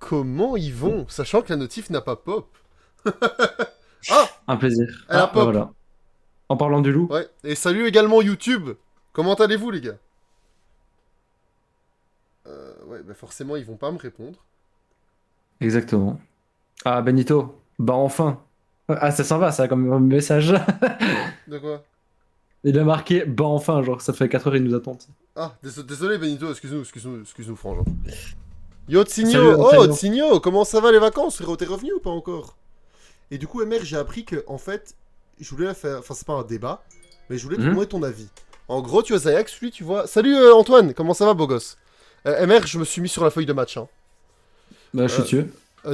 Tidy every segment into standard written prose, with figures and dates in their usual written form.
comment ils vont, sachant que la notif n'a pas pop. Ah, Un plaisir. elle a Ah, pop. voilà. En parlant du loup. Ouais. Et salut également YouTube. Comment allez-vous les gars? Ouais, bah forcément ils vont pas me répondre. Exactement. Ah, Benito. Bah, enfin. Ah, c'est sympa, ça, comme message. De quoi? Il a marqué, bah, enfin, genre, ça fait 4 heures, il nous attend. Ah, désolé Benito, excuse-nous frangin. Yo Salut, Tsigno, oh Antonio. Tsigno, comment ça va les vacances frérot? T'es revenu ou pas encore? Et du coup MR j'ai appris que en fait, je voulais faire, enfin c'est pas un débat, mais je voulais te Mhm. demander ton avis. En gros tu vois Zayax, lui tu vois... Salut Antoine, comment ça va beau gosse? MR je me suis mis sur la feuille de match hein. Bah, je suis Euh, dessus.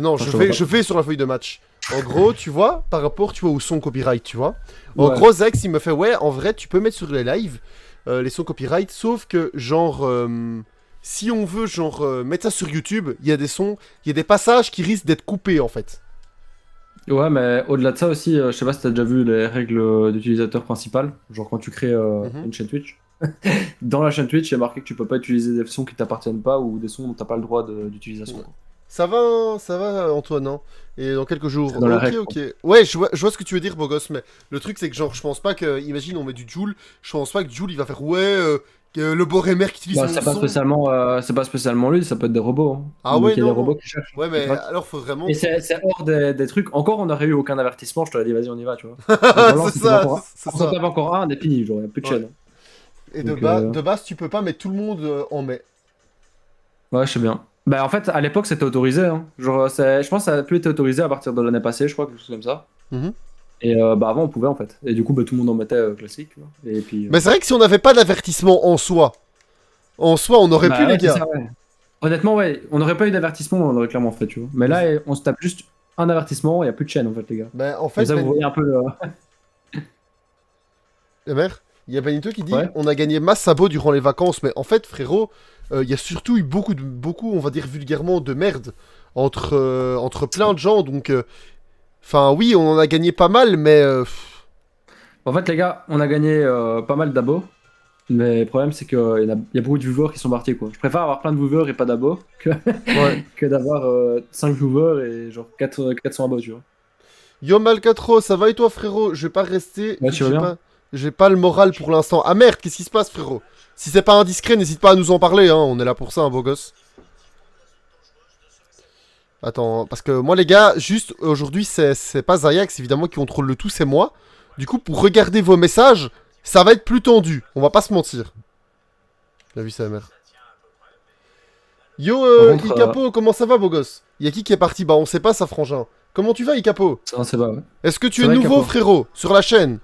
non, Enfin, je te vois je pas. vais sur la feuille de match. En gros, tu vois, par rapport, tu vois, au son copyright, tu vois. En Ouais. gros, Zax, il me fait, ouais, en vrai, tu peux mettre sur les lives les sons copyright, sauf que, genre, si on veut, genre, mettre ça sur YouTube, il y a des sons, il y a des passages qui risquent d'être coupés, en fait. Ouais, mais au-delà de ça aussi, je sais pas si t'as déjà vu les règles d'utilisateur principal. Genre, quand tu crées Mhm. une chaîne Twitch. Dans la chaîne Twitch, il y a marqué que tu peux pas utiliser des sons qui t'appartiennent pas ou des sons dont t'as pas le droit d'utilisation, Ouais. quoi. Ça va, Antoine, hein. Et dans quelques C'est jours. dans la Ok, règle, quoi. ok. Ouais, je vois ce que tu veux dire, beau gosse, mais le truc, c'est que, genre, je pense pas que, imagine, on met du Joule, je pense pas que Joule, il va faire, ouais, que le Boremer qui utilise Bah, mon son. c'est pas spécialement lui, ça peut être des robots, hein. Ah Donc ouais, il y a des non. robots qui cherchent, Ouais, qui mais craquent. alors faut vraiment Et que... c'est hors des trucs. Encore, on n'aurait eu aucun avertissement, je t'aurais dit, vas-y, on y va, tu vois. Donc voilà, C'est on s'en ça. tape encore un, on est fini, genre, il n'y a plus de Ouais. chaîne, hein. Et Donc, de base, tu peux pas, mais tout le monde en met. ouais, je sais bien. Bah, en fait, à l'époque, c'était autorisé, hein. Genre, je pense que ça a plus été autorisé à partir de l'année passée, je crois, quelque chose comme ça. Mhm. Et bah, avant, on pouvait, en fait. Et du coup, bah, tout le monde en mettait classique, tu vois. Et puis, Mais c'est vrai que si on n'avait pas d'avertissement en soi, on aurait pu, bah, les ouais, c'est gars. ça, ouais. Honnêtement, ouais, on n'aurait pas eu d'avertissement, on l'aurait clairement fait, tu vois. Mais Mais, là, on se tape juste un avertissement, il n'y a plus de chaîne, en fait, les gars. ben, en Comme fait, ça, vous voyez un peu le. mère, il y a Benito qui dit Ouais. on a gagné masse sabot durant les vacances, mais en fait, frérot, il y a surtout eu beaucoup, on va dire vulgairement, de merde entre plein de gens, donc. Enfin, oui, on en a gagné pas mal, mais. En fait, les gars, on a gagné pas mal d'abos. Mais le problème, c'est qu'il y a beaucoup de viewers qui sont partis, quoi. Je préfère avoir plein de viewers et pas d'abos que, Ouais. que d'avoir 5 viewers et genre 400 abos, tu vois. Yo Malcatro, ça va et toi frérot? Je vais pas rester Ouais, vu que tu vas bien? j'ai pas le moral pour l'instant. Ah merde, qu'est-ce qui se passe frérot? Si c'est pas indiscret, n'hésite pas à nous en parler, hein. On est là pour ça, un beau gosse. Attends, parce que moi les gars, juste aujourd'hui c'est pas Zayax évidemment qui contrôle le tout, c'est moi. Du coup pour regarder vos messages, ça va être plus tendu. On va pas se mentir. La vie sa mère. Yo Par contre, Ikapo, comment ça va beau gosse? Y'a qui est parti? Bah on sait pas ça frangin. Comment tu vas Ikapo? ça, c'est pas, ouais. Est-ce que tu C'est es vrai, nouveau Capo. frérot sur la chaîne?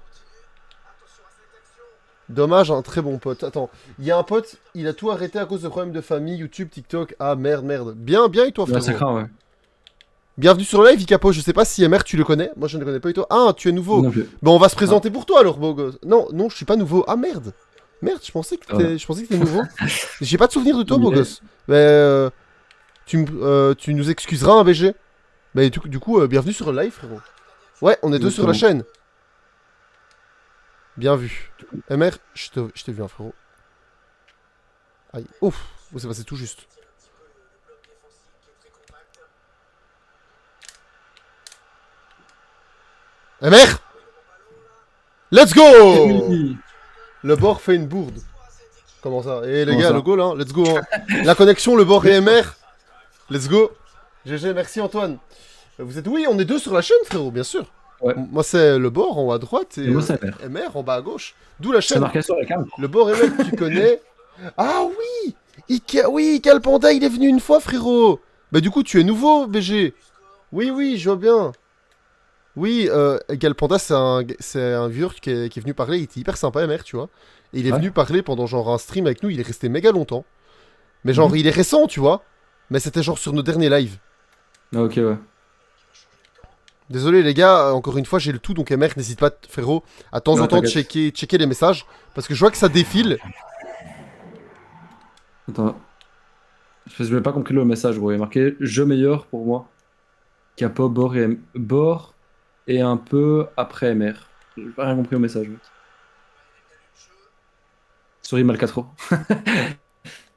Dommage, un très bon pote. Attends, il y a un pote, il a tout arrêté à cause de problèmes de famille, YouTube, TikTok. Ah merde, merde. Bien, bien et toi, Ouais, ça frérot? craint, ouais. Bienvenue sur le live, Icapo. Je sais pas si MR tu le connais. Moi je ne le connais pas et toi. Ah, tu es nouveau. Non plus. Bon, on va se Ah, présenter pour toi alors, beau gosse. Non, non, je suis pas nouveau. Ah merde. Merde, voilà. je pensais que t'étais nouveau. J'ai pas de souvenir de toi, beau Mais, gosse. Mais tu nous excuseras, un BG. Mais du coup, bienvenue sur le live, frérot. Ouais, on est deux sur la exactement. chaîne. Bien vu. MR, je t'ai vu, un frérot. Aïe. Ouf, c'est passé tout juste. MR, let's Et go. oui. Le bord fait une bourde. Comment ça? Et les Comment gars, le ça? goal, hein, let's go. Hein. La connexion, le bord et MR, let's go. GG, merci Antoine. Vous êtes... Oui, on est deux sur la chaîne, frérot, bien sûr. Ouais. Moi, c'est le bord en haut à droite et Et moi, ça perd. MR en bas à gauche. D'où la C'est chaîne. marqué sur la cam. Le bord MR que tu connais. Ah oui, oui, Calpanda, il est venu une fois, frérot. Bah du coup, tu es nouveau, BG. Oui, oui, je vois bien. Oui, Galpanda, c'est un viewer qui est venu parler, il était hyper sympa, MR, tu vois. Et il est Ouais. venu parler pendant genre un stream avec nous, il est resté méga longtemps. Mais genre, Mhm. il est récent, tu vois. Mais c'était genre sur nos derniers lives. Ah, ok, ouais. Désolé les gars, encore une fois, j'ai le tout, donc MR, n'hésite pas, frérot, à temps en Non, temps de t'inquiète. checker les messages. Parce que je vois que ça défile. Attends. Je n'ai pas compris le message, gros. Il y a marqué jeu meilleur pour moi. Capo, Bord et un peu après MR. J'ai pas rien compris au message, mec. Sorry, Malcatro.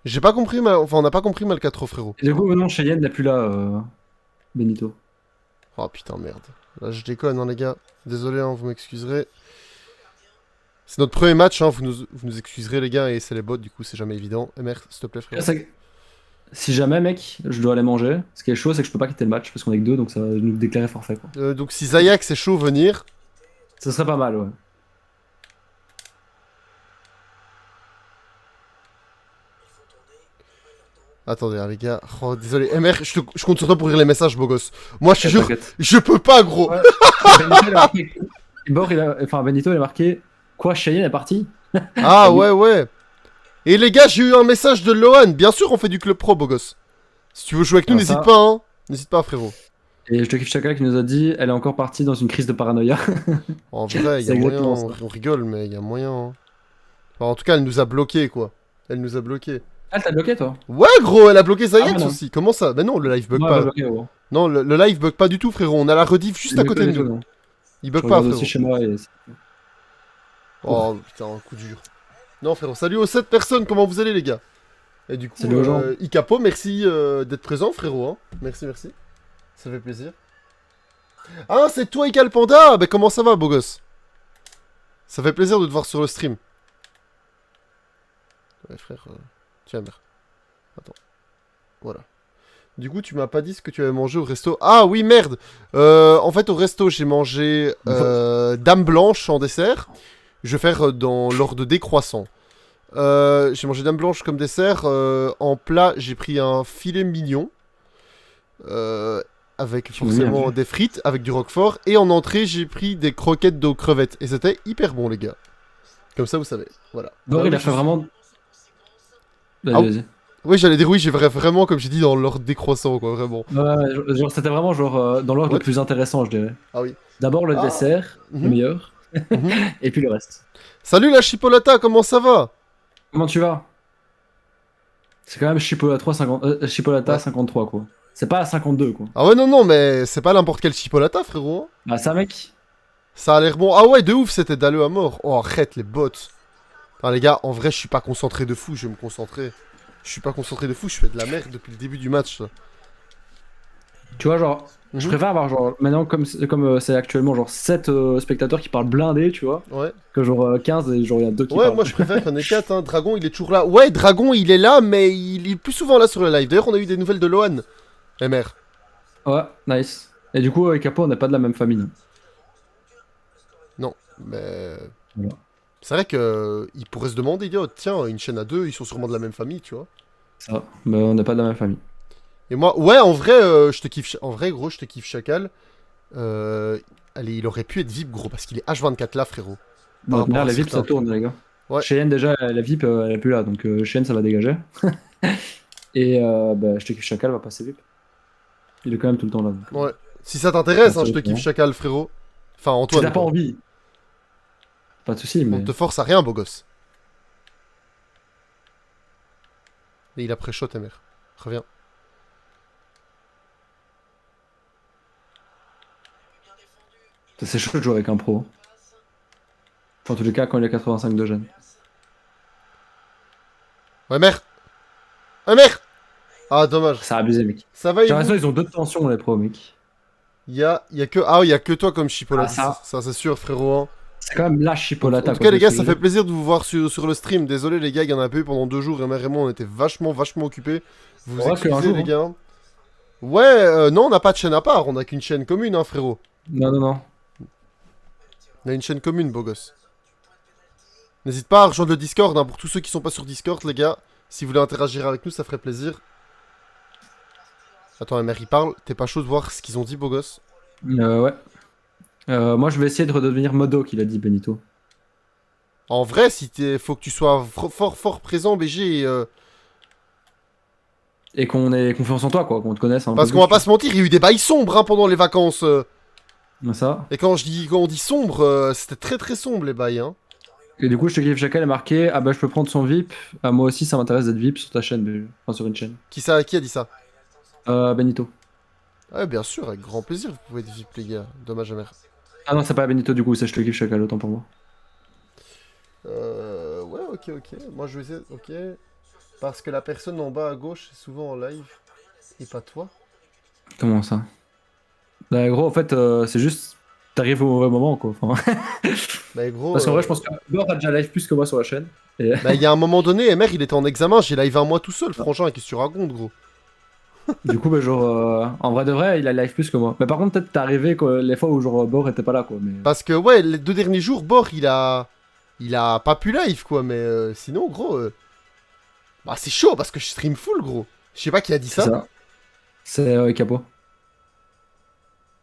J'ai pas compris, enfin, on n'a pas compris Malcatro, frérot. Et du coup, non, Cheyenne n'est plus là, Benito. Oh putain, merde. Là, je déconne, hein, les gars. Désolé, hein, vous m'excuserez. C'est notre premier match, hein, vous nous excuserez, les gars, et c'est les bots, du coup, c'est jamais évident. MR, s'il te plaît, frérot. Si jamais, mec, je dois aller manger, ce qui est chaud, c'est que je peux pas quitter le match parce qu'on est que deux, donc ça va nous déclarer forfait, quoi. Donc, si Zayak, c'est chaud, venir. Ce serait pas mal, ouais. Attendez, hein, les gars. Oh, désolé. MR, je compte sur toi pour lire les messages, beau gosse. Moi, je te jure, T'inquiète. je peux pas, gros. Ouais. Benito, il a marqué... Enfin, Benito, il a marqué... Quoi, Cheyenne est parti? Ah, ouais, ouais. Et les gars, j'ai eu un message de Lohan. Bien sûr, on fait du club pro, beau gosse. Si tu veux jouer avec nous, Alors ça- n'hésite pas, hein. N'hésite pas, frérot. Et je te kiffe Chacal qui nous a dit elle est encore partie dans une crise de paranoïa. En vrai, il y C'est a moyen, exactement ça. on rigole, mais il y a moyen. Hein. Enfin, en tout cas, elle nous a bloqué, quoi. Elle nous a bloqué. Ah, elle t'a bloqué toi? Ouais, gros, elle a bloqué Ah, Zayax non. aussi. Comment ça? Mais non, le live bug Moi, elle m'a pas. bloqué, gros. Non, le live bug pas du tout, frérot. On a la rediff juste à Il côté de du tout, nous. non. Il Je bug pas, regarde frérot. aussi chez moi et... Oh, putain, un coup dur. Non, frérot, salut aux 7 personnes, comment vous allez, les gars? Et du coup, Salut aux gens. Icapo, merci d'être présent, frérot. Hein. Merci, merci. Ça fait plaisir. Ah, c'est toi, Ika le Panda. Bah, comment ça va, beau gosse? Ça fait plaisir de te voir sur le stream. Ouais, frère. Tiens, merde. Attends. Voilà. Du coup, tu m'as pas dit ce que tu avais mangé au resto. Ah oui, merde. En fait, au resto, j'ai mangé dame blanche en dessert. Je vais faire dans l'ordre décroissant. J'ai mangé dame blanche comme dessert. En plat, j'ai pris un filet mignon. Avec forcément des frites, avec du roquefort. Et en entrée, j'ai pris des croquettes d'eau crevettes. Et c'était hyper bon, les gars. Comme ça, vous savez. Voilà. Bon, Ah, il a oui, fait vraiment... Vas-y, Ah, vas-y. Oui, j'allais dire oui, j'ai vraiment, comme j'ai dit, dans l'ordre décroissant, quoi, vraiment. Ouais, genre, c'était vraiment genre dans l'ordre le What? plus intéressant, je dirais. Ah oui. D'abord le Ah. dessert, le Mhm. meilleur, Mhm. et puis le reste. Salut la chipolata, comment ça va? Comment tu vas? C'est quand même Chipolata Ouais. 53, quoi. C'est pas à 52, quoi. Ah ouais, non, non, mais c'est pas n'importe quel chipolata, frérot. Hein. Bah ça, mec. Ça a l'air bon. Ah ouais, de ouf, c'était dalleux à mort. Oh, arrête les bots. Enfin, les gars, en vrai, je suis pas concentré de fou, je vais me concentrer. Je suis pas concentré de fou, je fais de la merde depuis le début du match. Là. Tu vois, genre, je Mhm. préfère avoir, genre, maintenant, comme c'est actuellement, genre, 7 spectateurs qui parlent blindés, tu vois, Ouais. que genre 15 et genre, il y a 2 qui Ouais, parlent. moi je préfère qu'il y en ait 4. Hein. Dragon, il est toujours là. Ouais, Dragon, il est là, mais il est plus souvent là sur le live. D'ailleurs, on a eu des nouvelles de Lohan. MR. Ouais, nice. Et du coup, avec Capo, on n'est pas de la même famille. Non. Non, mais. Voilà. C'est vrai que il pourrait se demander, oh, tiens, une chaîne à deux, ils sont sûrement de la même famille, tu vois. Ça, mais on n'est pas de la même famille. Et moi, ouais, en vrai, je te kiffe. En vrai, gros, je te kiffe Chacal. Allez, il aurait pu être VIP, gros, parce qu'il est H24 là, frérot. Par Notre rapport mère, à la VIP, ça certains. tourne, les gars. Ouais. Cheyenne, déjà, la VIP, elle est plus là, donc Cheyenne, ça va dégager. Et bah, je te kiffe Chacal va passer VIP. Il est quand même tout le temps là. Donc, Ouais. Si ça t'intéresse, ça hein, je va te être kiffe bon. Chacal, frérot. Enfin, Si Antoine. t'as pas quoi. envie, pas de soucis, On mais. te force à rien, beau gosse. Et il a pré-shot, MR. Reviens. C'est chaud de jouer avec un pro. En tous les cas, quand il a 85 de gêne. Ouais, merde. Ah, merde. Ah, dommage. C'est abusé, mec. Ça va, et J'ai vous? l'impression qu'ils ont deux tensions, les pros, mec. Y a que... Ah, y a que toi comme chipolata. Ah, ça. Ça c'est sûr, frérot. Hein. C'est quand même la En chipolata. tout quoi, cas, les gars, parce ça que- fait plaisir de vous voir sur le stream. Désolé, les gars, il y en a pas eu pendant 2 jours. Et moi, on était vachement occupés. Vous vous Ouais, que un excusez, jour, les hein. gars. Ouais, non, on n'a pas de chaîne à part. On a qu'une chaîne commune, hein, frérot. Non, non, non. On a une chaîne commune, beau gosse. N'hésite pas à rejoindre le Discord, hein, pour tous ceux qui sont pas sur Discord, les gars. Si vous voulez interagir avec nous, ça ferait plaisir. Attends, MR, il parle. T'es pas chaud de voir ce qu'ils ont dit, beau gosse? Ouais. Moi, je vais essayer de redevenir modo, qu'il a dit Benito. En vrai, si faut que tu sois fort présent, BG. Et qu'on ait confiance en toi, quoi, qu'on te connaisse un Parce peu qu'on va plus, pas se mentir, il y a eu des bails sombres hein, pendant les vacances. Ça. Et quand on dit sombre, c'était très sombre les bails. Hein. Et du coup, je te kiffe Chacal est marqué. Ah bah, je peux prendre son VIP. Ah, moi aussi, ça m'intéresse d'être VIP sur ta chaîne, enfin, sur une chaîne. Qui a dit ça? Benito. Ouais, bien sûr, avec grand plaisir, vous pouvez être VIP, les gars. Dommage, MR. Ah non, c'est pas Benito, du coup, c'est je te kiffe Chacal, autant pour moi. Ouais, ok. Moi, je vais essayer. Ok. Parce que la personne en bas à gauche est souvent en live. Et pas toi. Comment ça? Bah, gros, en fait, c'est juste. T'arrives au mauvais moment, quoi. Enfin, Bah gros, parce qu'en vrai, je pense que Bord a déjà live plus que moi sur la chaîne. Et... bah il y a un moment donné, MR il était en examen, j'ai live un mois tout seul, frangin, qu'est-ce que tu racontes gros? Du coup, bah, genre, en vrai de vrai, il a live plus que moi. Mais par contre, peut-être t'es arrivé quoi, les fois où genre Bord était pas là, quoi. Mais... Parce que ouais, les 2 derniers jours, Bor il a... Il a pas pu live quoi, mais sinon gros... Bah c'est chaud parce que je stream full gros. Je sais pas qui a dit C'est ça. ça. C'est Capo.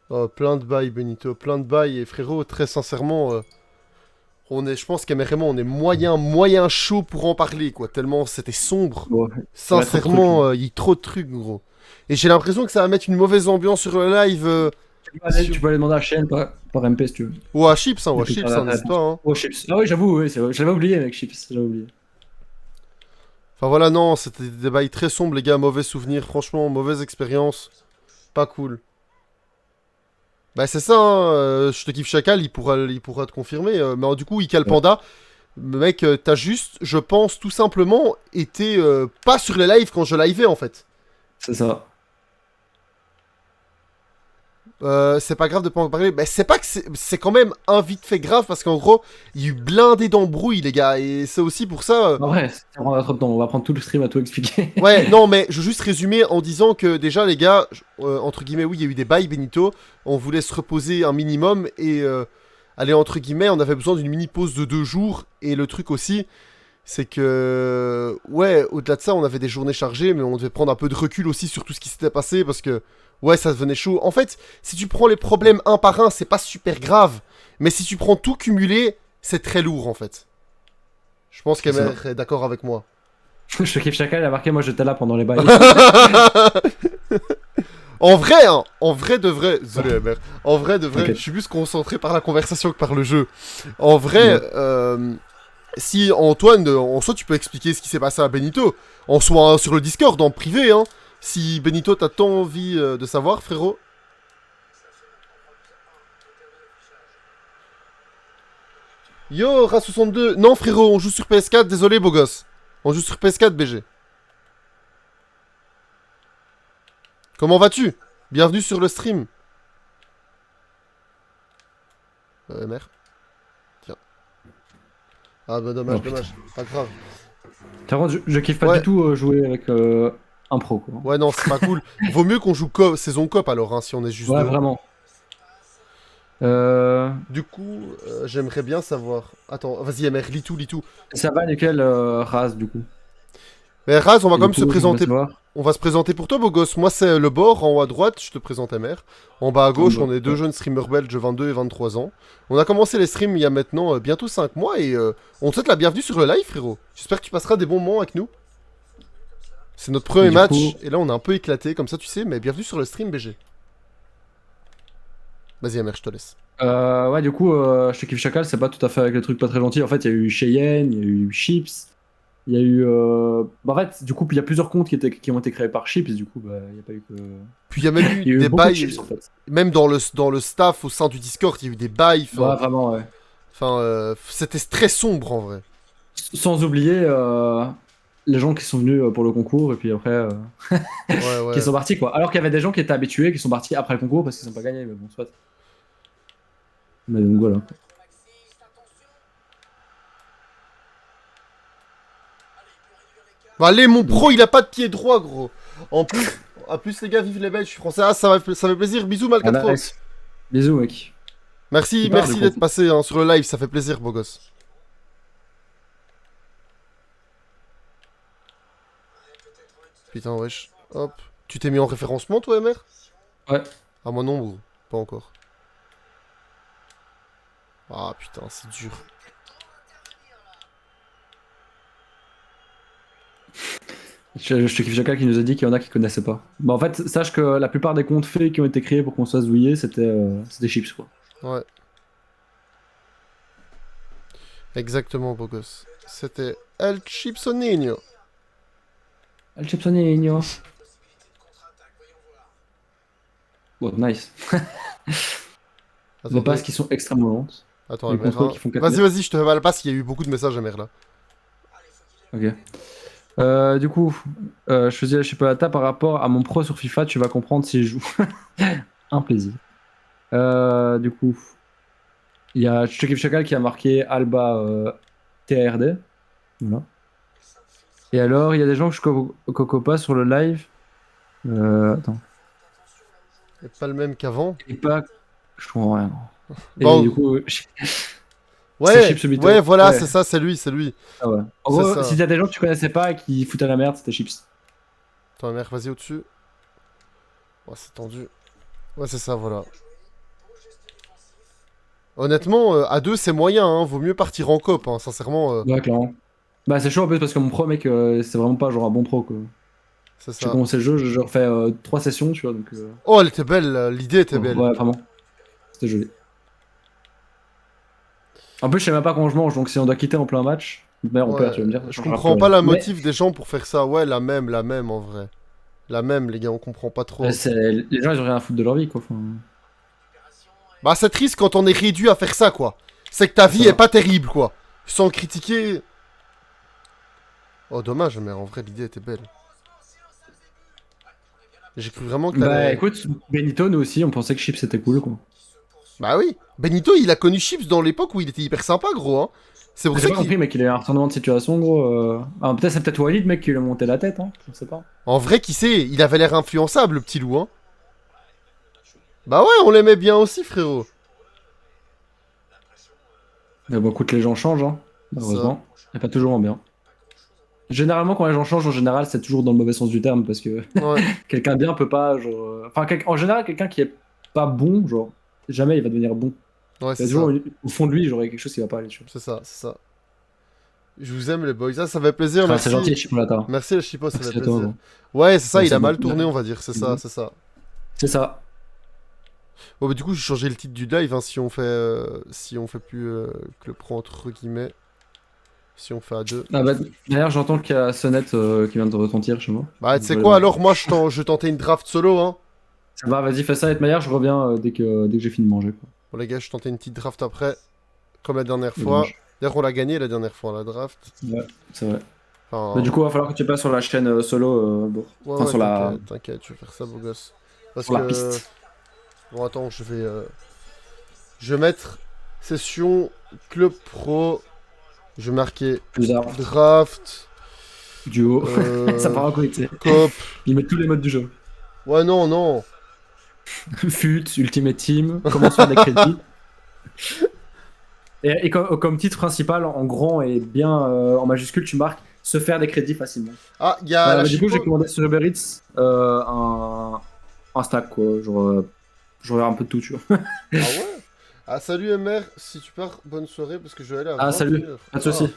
Oh, plein de bails Benito, plein de bails et frérot, très sincèrement... je pense qu'MRM, on est moyen chaud pour en parler, quoi. Tellement c'était sombre. Bon, il y a trop de trucs, Sincèrement, il y a trop de trucs, gros. Et j'ai l'impression que ça va mettre une mauvaise ambiance sur le live. Tu peux aller demander à Shane par MP si tu veux. Ou à Chips, n'hésite pas, hein. Oh, Chips. Ah oui, j'avoue, oui, c'est vrai. Je l'avais oublié avec Chips. J'avais oublié. Enfin voilà, non, c'était des bails très sombres, les gars. Mauvais souvenirs, franchement, mauvaise expérience. Pas cool. Bah c'est ça, hein, je te kiffe Chacal, il pourra te confirmer. Mais du coup, Ical Ouais. Panda, mec, t'as juste, je pense, tout simplement, été pas sur les lives quand je liveais, en fait. C'est ça. C'est pas grave de pas en parler. Mais c'est pas que c'est quand même un vite fait grave parce qu'en gros, il y a eu blindé d'embrouilles, les gars. Et c'est aussi pour ça. En vrai, ça prendra trop de temps. On va prendre tout le stream à tout expliquer. Ouais, non, mais je veux juste résumer en disant que déjà, les gars, entre guillemets, oui, il y a eu des bails, Benito. On voulait se reposer un minimum et aller, entre guillemets, on avait besoin d'une mini pause de 2 jours. Et le truc aussi, c'est que, ouais, au-delà de ça, on avait des journées chargées, mais on devait prendre un peu de recul aussi sur tout ce qui s'était passé parce que, ouais, ça devenait chaud. En fait, si tu prends les problèmes un par un, c'est pas super grave, mais si tu prends tout cumulé, c'est très lourd en fait. Je pense C'est qu'elle est d'accord avec moi. Je te kiffe Chacal, il a marqué, moi j'étais là pendant les bails. En vrai de vrai, désolé mère, en vrai de vrai, Ok. je suis plus concentré par la conversation que par le jeu. En vrai, Ouais. si Antoine, en soi tu peux expliquer ce qui s'est passé à Benito, en soit sur le Discord, en privé, hein. Si Benito t'as tant envie de savoir, frérot. Yo, Ra62, non frérot, on joue sur PS4, désolé beau gosse. On joue sur PS4 BG. Comment vas-tu? Bienvenue sur le stream. Merde. Tiens. Ah bah dommage, Oh, putain. dommage. Pas grave. Par contre, je kiffe pas Ouais. du tout jouer avec un pro, quoi. Ouais, non, c'est pas cool. Vaut mieux qu'on joue saison cop alors, hein, si on est juste Ouais, deux. vraiment. Du coup, j'aimerais bien savoir. Attends, vas-y, MR, lis tout. Ça va, nickel, Raz, du coup. Mais Raz, on va Et quand du même se coup, j'aimerais présenter. savoir. On va se présenter pour toi, beau gosse. Moi, c'est le bord. En haut à droite, je te présente MR. En bas à gauche, on est deux jeunes streamers belges, 22 et 23 ans. On a commencé les streams il y a maintenant bientôt 5 mois et on te souhaite la bienvenue sur le live, frérot. J'espère que tu passeras des bons moments avec nous. C'est notre premier Et du match coup- et là, on a un peu éclaté, comme ça, tu sais, mais bienvenue sur le stream, BG. Vas-y, MR, je te laisse. Ouais, du coup, je te kiffe Chacal, c'est pas tout à fait avec les trucs pas très gentils. En fait, il y a eu Cheyenne, il y a eu Chips, il y a eu. Bah, en fait, du coup, il y a plusieurs comptes qui ont été créés par Chips, du coup, bah, il n'y a pas eu que. Puis il y a même eu Il y a eu des beaucoup de bails, Chips, en fait. même dans le staff au sein du Discord, il y a eu des bails. Ouais, vraiment, ouais. C'était très sombre en vrai. Sans oublier les gens qui sont venus pour le concours et puis après Ouais, ouais. qui sont partis, quoi. Alors qu'il y avait des gens qui étaient habitués qui sont partis après le concours parce qu'ils n'ont pas gagné, mais bon, soit. Mais donc voilà. Bah, allez, mon pro, il a pas de pied droit, gros. En plus, les gars, vive les Belges, je suis français. Ah, ça fait plaisir. Bisous, Mal 4 Nice. Bisous, mec. Merci, Il part, merci du d'être coup. passé hein, sur le live, ça fait plaisir, beau gosse. Putain, wesh. Hop. Tu t'es mis en référencement, toi, MR? Ouais. Ah, moi non, gros. Pas encore. Ah, putain, c'est dur. Je te kiffe Jaka qui nous a dit qu'il y en a qui connaissaient pas. Bah en fait, sache que la plupart des comptes faits qui ont été créés pour qu'on se fasse douiller, c'était Chips, quoi. Ouais. Exactement, beau gosse. C'était El Chipsonino. El Chipsonino. Bon, nice. Les Attendez. passes qui sont extrêmement lentes. Attends, Les MR. contrôles Hein. qui font 4 Vas-y, mètres. vas-y, je te fais pas la passe, il y a eu beaucoup de messages, MR là. Ok. Du coup, je faisais la chipolata par rapport à mon pro sur FIFA, tu vas comprendre si je joue. Un plaisir. Du coup, il y a Chekif Chakal qui a marqué Alba TRD. Voilà. Et alors, il y a des gens que je coco pas sur le live. Attends. C'est pas le même qu'avant. Et pas. Je comprends rien. Et du Bon, coup, c'est ouais, Chips Obito. ouais, voilà, Ouais. c'est ça, c'est lui, c'est lui. Ah ouais. En C'est gros, ça. si t'as des gens que tu connaissais pas et qui foutaient la merde, c'était Chips. Attends, merde, vas-y au-dessus. Ouais, c'est tendu. Ouais, c'est ça, voilà. Honnêtement, à deux, c'est moyen, hein. Vaut mieux partir en coop, hein, sincèrement. Ouais, clairement. Bah, c'est chaud en plus parce que mon pro, mec, c'est vraiment pas genre un bon pro quoi. C'est J'ai ça. commencé le jeu, j'ai refait 3 sessions, tu vois, donc. Oh, elle était belle, l'idée était belle. Ouais, vraiment. C'était joli. En plus, je sais même pas comment je mange, donc si on doit quitter en plein match, merde, on perd, Ouais, tu vas me dire, ça je changera plus comprends rien. pas la Mais motive des gens pour faire ça. Ouais, la même en vrai. La même, les gars, on comprend pas trop. les gens, ils ont rien à foutre de leur vie, quoi. Enfin, Bah, c'est triste quand on est réduit à faire ça, quoi. C'est que ta c'est vie est ça. pas terrible, quoi. Sans critiquer. Oh, dommage, mais en vrai, l'idée était belle. J'ai cru vraiment que Bah, t'allais. écoute, Benito, nous aussi, on pensait que Chips c'était cool, quoi. Bah oui. Benito, il a connu Chips dans l'époque où il était hyper sympa, gros, hein. C'est pour J'ai ça pas qu'il. compris, mec, il a eu un retournement de situation, gros. Ah, peut-être c'est peut-être Walid, mec, qui lui a monté la tête, hein. Je sais pas. En vrai, qui sait, il avait l'air influençable, le petit loup, hein. Bah ouais, on l'aimait bien aussi, frérot. Mais bon, écoute, les gens changent, hein. Ça. Malheureusement. Et pas toujours en bien. Généralement, quand les gens changent, en général, c'est toujours dans le mauvais sens du terme, parce que Ouais. quelqu'un de bien peut pas, genre. Enfin, en général, quelqu'un qui est pas bon, genre, jamais il va devenir bon. Ouais, Il y c'est a toujours, ça. au fond de lui, genre, il y a quelque chose qui va pas aller, tu vois. C'est ça, c'est ça. Je vous aime, les boys. Ça fait plaisir, Enfin, c'est merci. gentil, Chipolata. Merci, le Chipo, ça fait Merci à toi, plaisir. gros. Ouais, c'est ça, il Merci a à mal beaucoup. tourné, on va dire. C'est ça, c'est ça. C'est ça. Bon, bah, du coup, j'ai changé le titre du live, hein, si on fait plus que le pro entre guillemets. Si on fait à deux. Ah bah, d'ailleurs, j'entends qu'il y a Sonnette qui vient de retentir chez moi. Bah, tu Donc, je sais vais aller quoi, voir. alors, moi, je tentais une draft solo, hein. Ça va, vas-y, fais ça. Et de manière, je reviens dès que j'ai fini de manger, quoi. Bon, les gars, je tentais une petite draft après, comme la dernière Et fois. dommage. D'ailleurs, on l'a gagné la dernière fois, la draft. Ouais, c'est vrai. Mais Enfin, du coup, il va falloir que tu passes sur la chaîne solo, bon. ouais, Enfin, ouais, sur la, t'inquiète, t'inquiète, je vais faire ça, beau gosse. Parce sur la que. piste. Bon, attends, je vais mettre session club pro. Je vais marquer Plus tard, draft. duo. Ça Euh, part en couille, tu sais. Cop. Ils mettent tous les modes du jeu. Ouais, non, non. FUT, Ultimate Team, comment se faire des crédits. Et comme titre principal, en grand et bien en majuscule, tu marques se faire des crédits facilement. Ah, il y a la Du coup, j'ai Chipo. commandé sur Uber Eats un stack, quoi. Genre, je regarde un peu de tout, tu vois. Ah ouais? Ah, salut MR, si tu pars, bonne soirée parce que je vais aller à Ah, salut, 21h. pas de Ah. soucis.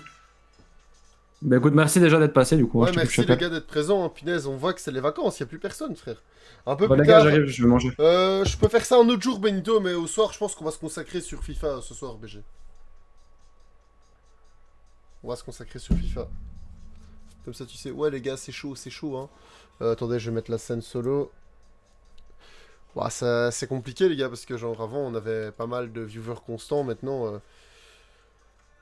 Bah écoute, merci déjà d'être passé, du coup. Hein, Ouais, je te kiffe merci les chacal. gars d'être présents, hein, punaise, on voit que c'est les vacances, il a plus personne, frère. Un peu Bah, plus les gars, tard, j'arrive, je vais manger. je peux faire ça un autre jour, Benito, mais au soir, je pense qu'on va se consacrer sur FIFA ce soir, BG. On va se consacrer sur FIFA. Comme ça, tu sais, ouais, les gars, c'est chaud, hein. Attendez, je vais mettre la scène solo. Ouah, c'est compliqué, les gars, parce que, genre, avant, on avait pas mal de viewers constants, maintenant.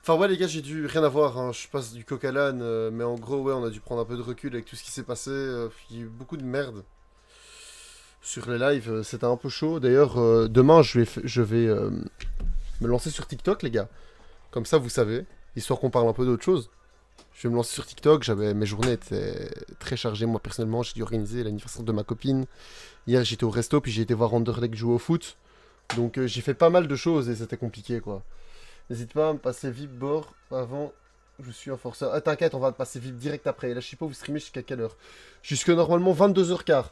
Enfin, ouais, les gars, j'ai dû rien avoir, hein. Je passe du coq à l'âne, mais en gros, ouais, on a dû prendre un peu de recul avec tout ce qui s'est passé. Il y a eu beaucoup de merde sur les lives, c'était un peu chaud. D'ailleurs, demain, je vais me lancer sur TikTok, les gars. Comme ça, vous savez, histoire qu'on parle un peu d'autre chose. Je vais me lancer sur TikTok, mes journées étaient très chargées. Moi, personnellement, j'ai dû organiser l'anniversaire de ma copine. Hier, j'étais au resto, puis j'ai été voir Anderlecht jouer au foot. Donc, j'ai fait pas mal de choses et c'était compliqué, quoi. N'hésite pas à me passer VIP bord avant. Je suis un forceur. Ah, t'inquiète, on va te passer VIP direct après. Et là, je sais pas, vous streamez jusqu'à quelle heure? Jusque normalement 22h15.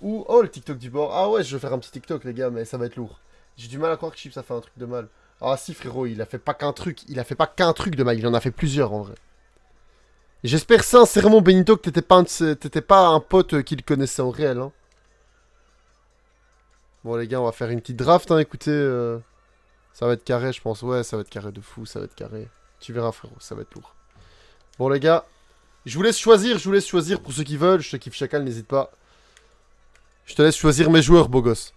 Ou, oh, le TikTok du bord. Ah ouais, je vais faire un petit TikTok, les gars, mais ça va être lourd. J'ai du mal à croire que Chips a fait un truc de mal. Ah si, frérot, il a fait pas qu'un truc. Il a fait pas qu'un truc de mal, il en a fait plusieurs, en vrai. J'espère sincèrement, Benito, que t'étais pas un pote qu'il connaissait en réel, hein. Bon, les gars, on va faire une petite draft, hein, écoutez. Ça va être carré, je pense. Ouais, ça va être carré de fou, ça va être carré. Tu verras, frérot, ça va être lourd. Bon, les gars, je vous laisse choisir pour ceux qui veulent. Je te kiffe chacal, n'hésite pas. Je te laisse choisir mes joueurs, beau gosse.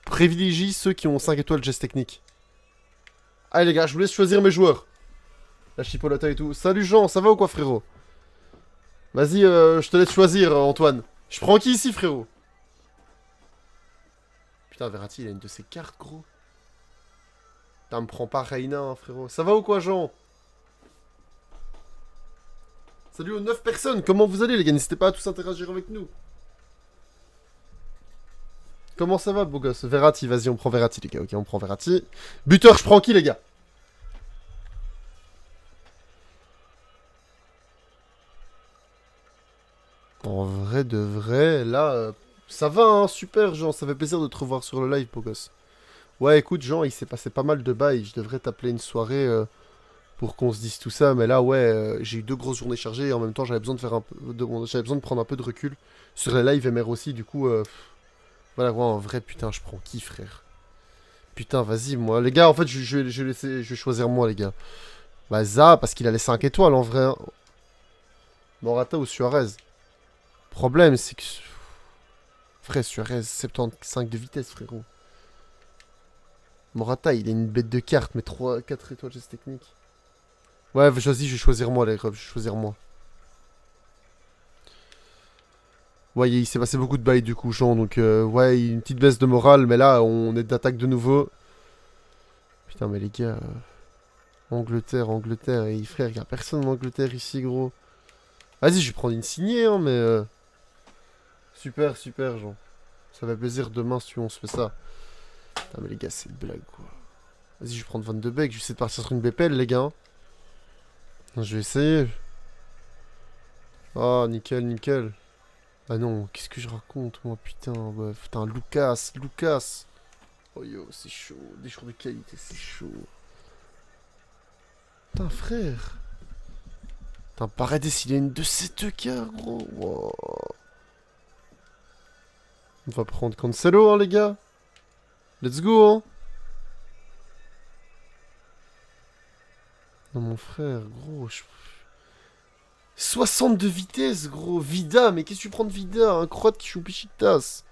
Privilégie ceux qui ont 5 étoiles geste technique. Allez, les gars, je vous laisse choisir mes joueurs. La chipolata et tout. Salut Jean, ça va ou quoi, frérot? Vas-y, je te laisse choisir, Antoine. Je prends qui ici, frérot? Putain, Verratti, il a une de ses cartes, gros. Putain, me prends pas Reina, hein, frérot. Ça va ou quoi, Jean? Salut aux 9 personnes, comment vous allez, les gars? N'hésitez pas à tous interagir avec nous. Comment ça va, beau gosse? Verratti, vas-y, on prend Verratti, les gars. Ok, on prend Verratti. Buteur, je prends qui, les gars? En vrai de vrai, là, ça va, hein, super, Jean. Ça fait plaisir de te revoir sur le live, beau gosse. Ouais, écoute, Jean, il s'est passé pas mal de bails. Je devrais t'appeler une soirée pour qu'on se dise tout ça. Mais là, ouais, j'ai eu 2 grosses journées chargées et en même temps, j'avais besoin de faire un peu, j'avais besoin de prendre un peu de recul sur les lives MR aussi. Du coup, voilà, ouais, en vrai, putain, je prends qui, frère? Putain, vas-y, moi. Les gars, en fait, je vais choisir moi, les gars. Bah, Za, parce qu'il a les 5 étoiles, en vrai, hein. Morata ou Suarez? Problème, c'est que... Frère, Suarez, 75 de vitesse, frérot. Morata, il a une bête de carte, mais 3, 4 étoiles, geste technique. Ouais, vas-y, je vais choisir moi, les robes, je vais choisir moi. Ouais, il s'est passé beaucoup de bails, du coup, Jean, donc... ouais, une petite baisse de morale, mais là, on est d'attaque de nouveau. Putain, mais les gars... Angleterre, Angleterre, et frère, y a personne en Angleterre ici, gros. Vas-y, je vais prendre une signée, hein, mais... Super, super, Jean. Ça fait plaisir, demain, si on se fait ça. Putain, mais les gars, c'est une blague, quoi. Vas-y, je vais prendre 22 becs, je vais essayer de partir sur une BPL, les gars. Je vais essayer. Ah, nickel, nickel. Ah non, qu'est-ce que je raconte, moi, putain, ouais. Putain, Lucas, Lucas. Oh yo, c'est chaud. Des jours de qualité, c'est chaud. Putain, frère. Putain, Paredes, il a une de ces 2K, gros. Wow. On va prendre Cancelo, hein, les gars. Let's go, hein. Non, mon frère, gros, 60 de vitesse, gros. Vida, mais qu'est-ce que tu prends de Vida? Un croate qui joue Besiktas.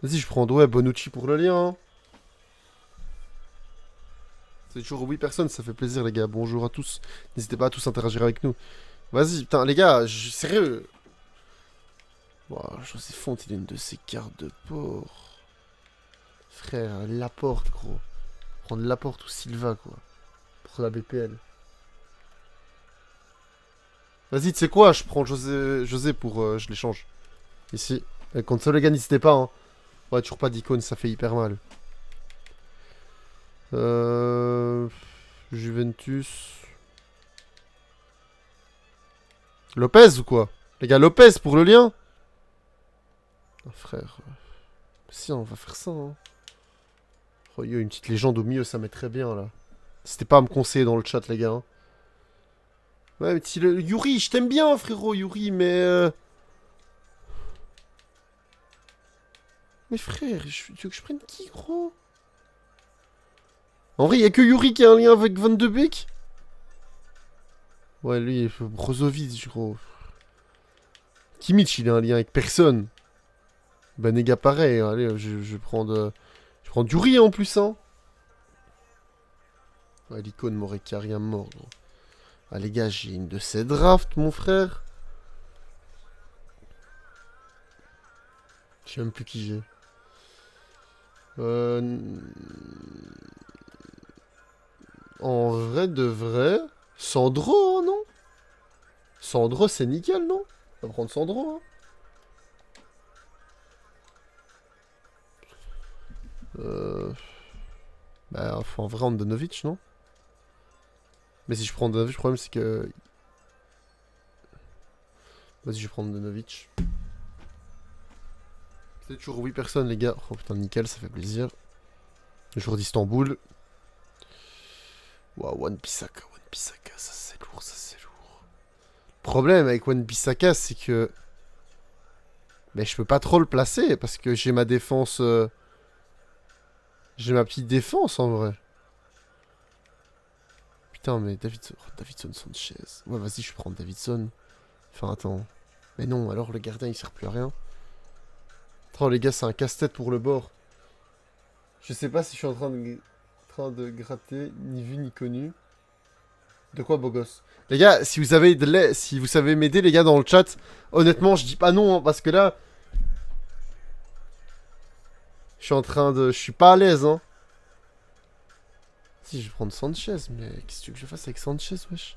Vas-y, je prends, ouais, Bonucci pour le lien, hein. C'est toujours 8 personnes, ça fait plaisir, les gars. Bonjour à tous. N'hésitez pas à tous interagir avec nous. Vas-y, putain, les gars, sérieux. Wow, José Font, il a une de ses cartes de porc. Frère, Laporte, gros. Prendre Laporte ou Silva, quoi. Pour la BPL. Vas-y, tu sais quoi, je prends José pour... je l'échange. Ici. Contre les gars, n'hésitez pas, hein. Ouais, toujours pas d'icône, ça fait hyper mal. Juventus. Lopez ou quoi? Les gars, Lopez pour le lien? Oh, frère. Si, on va faire ça, hein. Oh, yo, une petite légende au milieu, ça met très bien, là. N'hésitez pas à me conseiller dans le chat, les gars, hein. Ouais, mais Yuri, je t'aime bien, frérot, Yuri, mais... Mais frère, tu veux que je prenne qui, gros? En vrai, y a que Yuri qui a un lien avec 22 Beck. Ouais, lui, Brozovic, gros. Kimmich, il a un lien avec personne. Banega, pareil. Allez, je vais prendre... je prends Yuri, en plus, hein. Ouais, l'icône m'aurait carrément mort, gros. Ah, les gars, j'ai une de ces drafts, mon frère. Je sais même plus qui j'ai. En vrai de vrai, Sandro, hein, non? Sandro, c'est nickel, non? On va prendre Sandro, hein. Bah, faut en vrai Andanovic, non? Mais si je prends Andanovic, le problème c'est que... Vas-y, je vais prendre Andanovic. C'est toujours 8 personnes, les gars. Oh putain, nickel, ça fait plaisir. Le joueur d'Istanbul. Waouh, Wan-Bissaka, Wan-Bissaka, ça c'est lourd, ça c'est lourd. Le problème avec Wan-Bissaka, c'est que... Mais je peux pas trop le placer, parce que j'ai ma défense... J'ai ma petite défense, en vrai. Putain, mais Davidson Sanchez. Ouais, vas-y, je vais prendre Davidson. Enfin, attends. Mais non, alors le gardien, il sert plus à rien. Attends, les gars, c'est un casse-tête pour le bord. Je sais pas si je suis en train de train de gratter, ni vu ni connu. De quoi, beau gosse? Les gars, si vous avez de l'aide, si vous savez m'aider, les gars, dans le chat, honnêtement, je dis pas non, hein, parce que là... Je suis en train de... Je suis pas à l'aise, hein. Si, je vais prendre Sanchez, mais qu'est-ce que tu veux que je fasse avec Sanchez, wesh?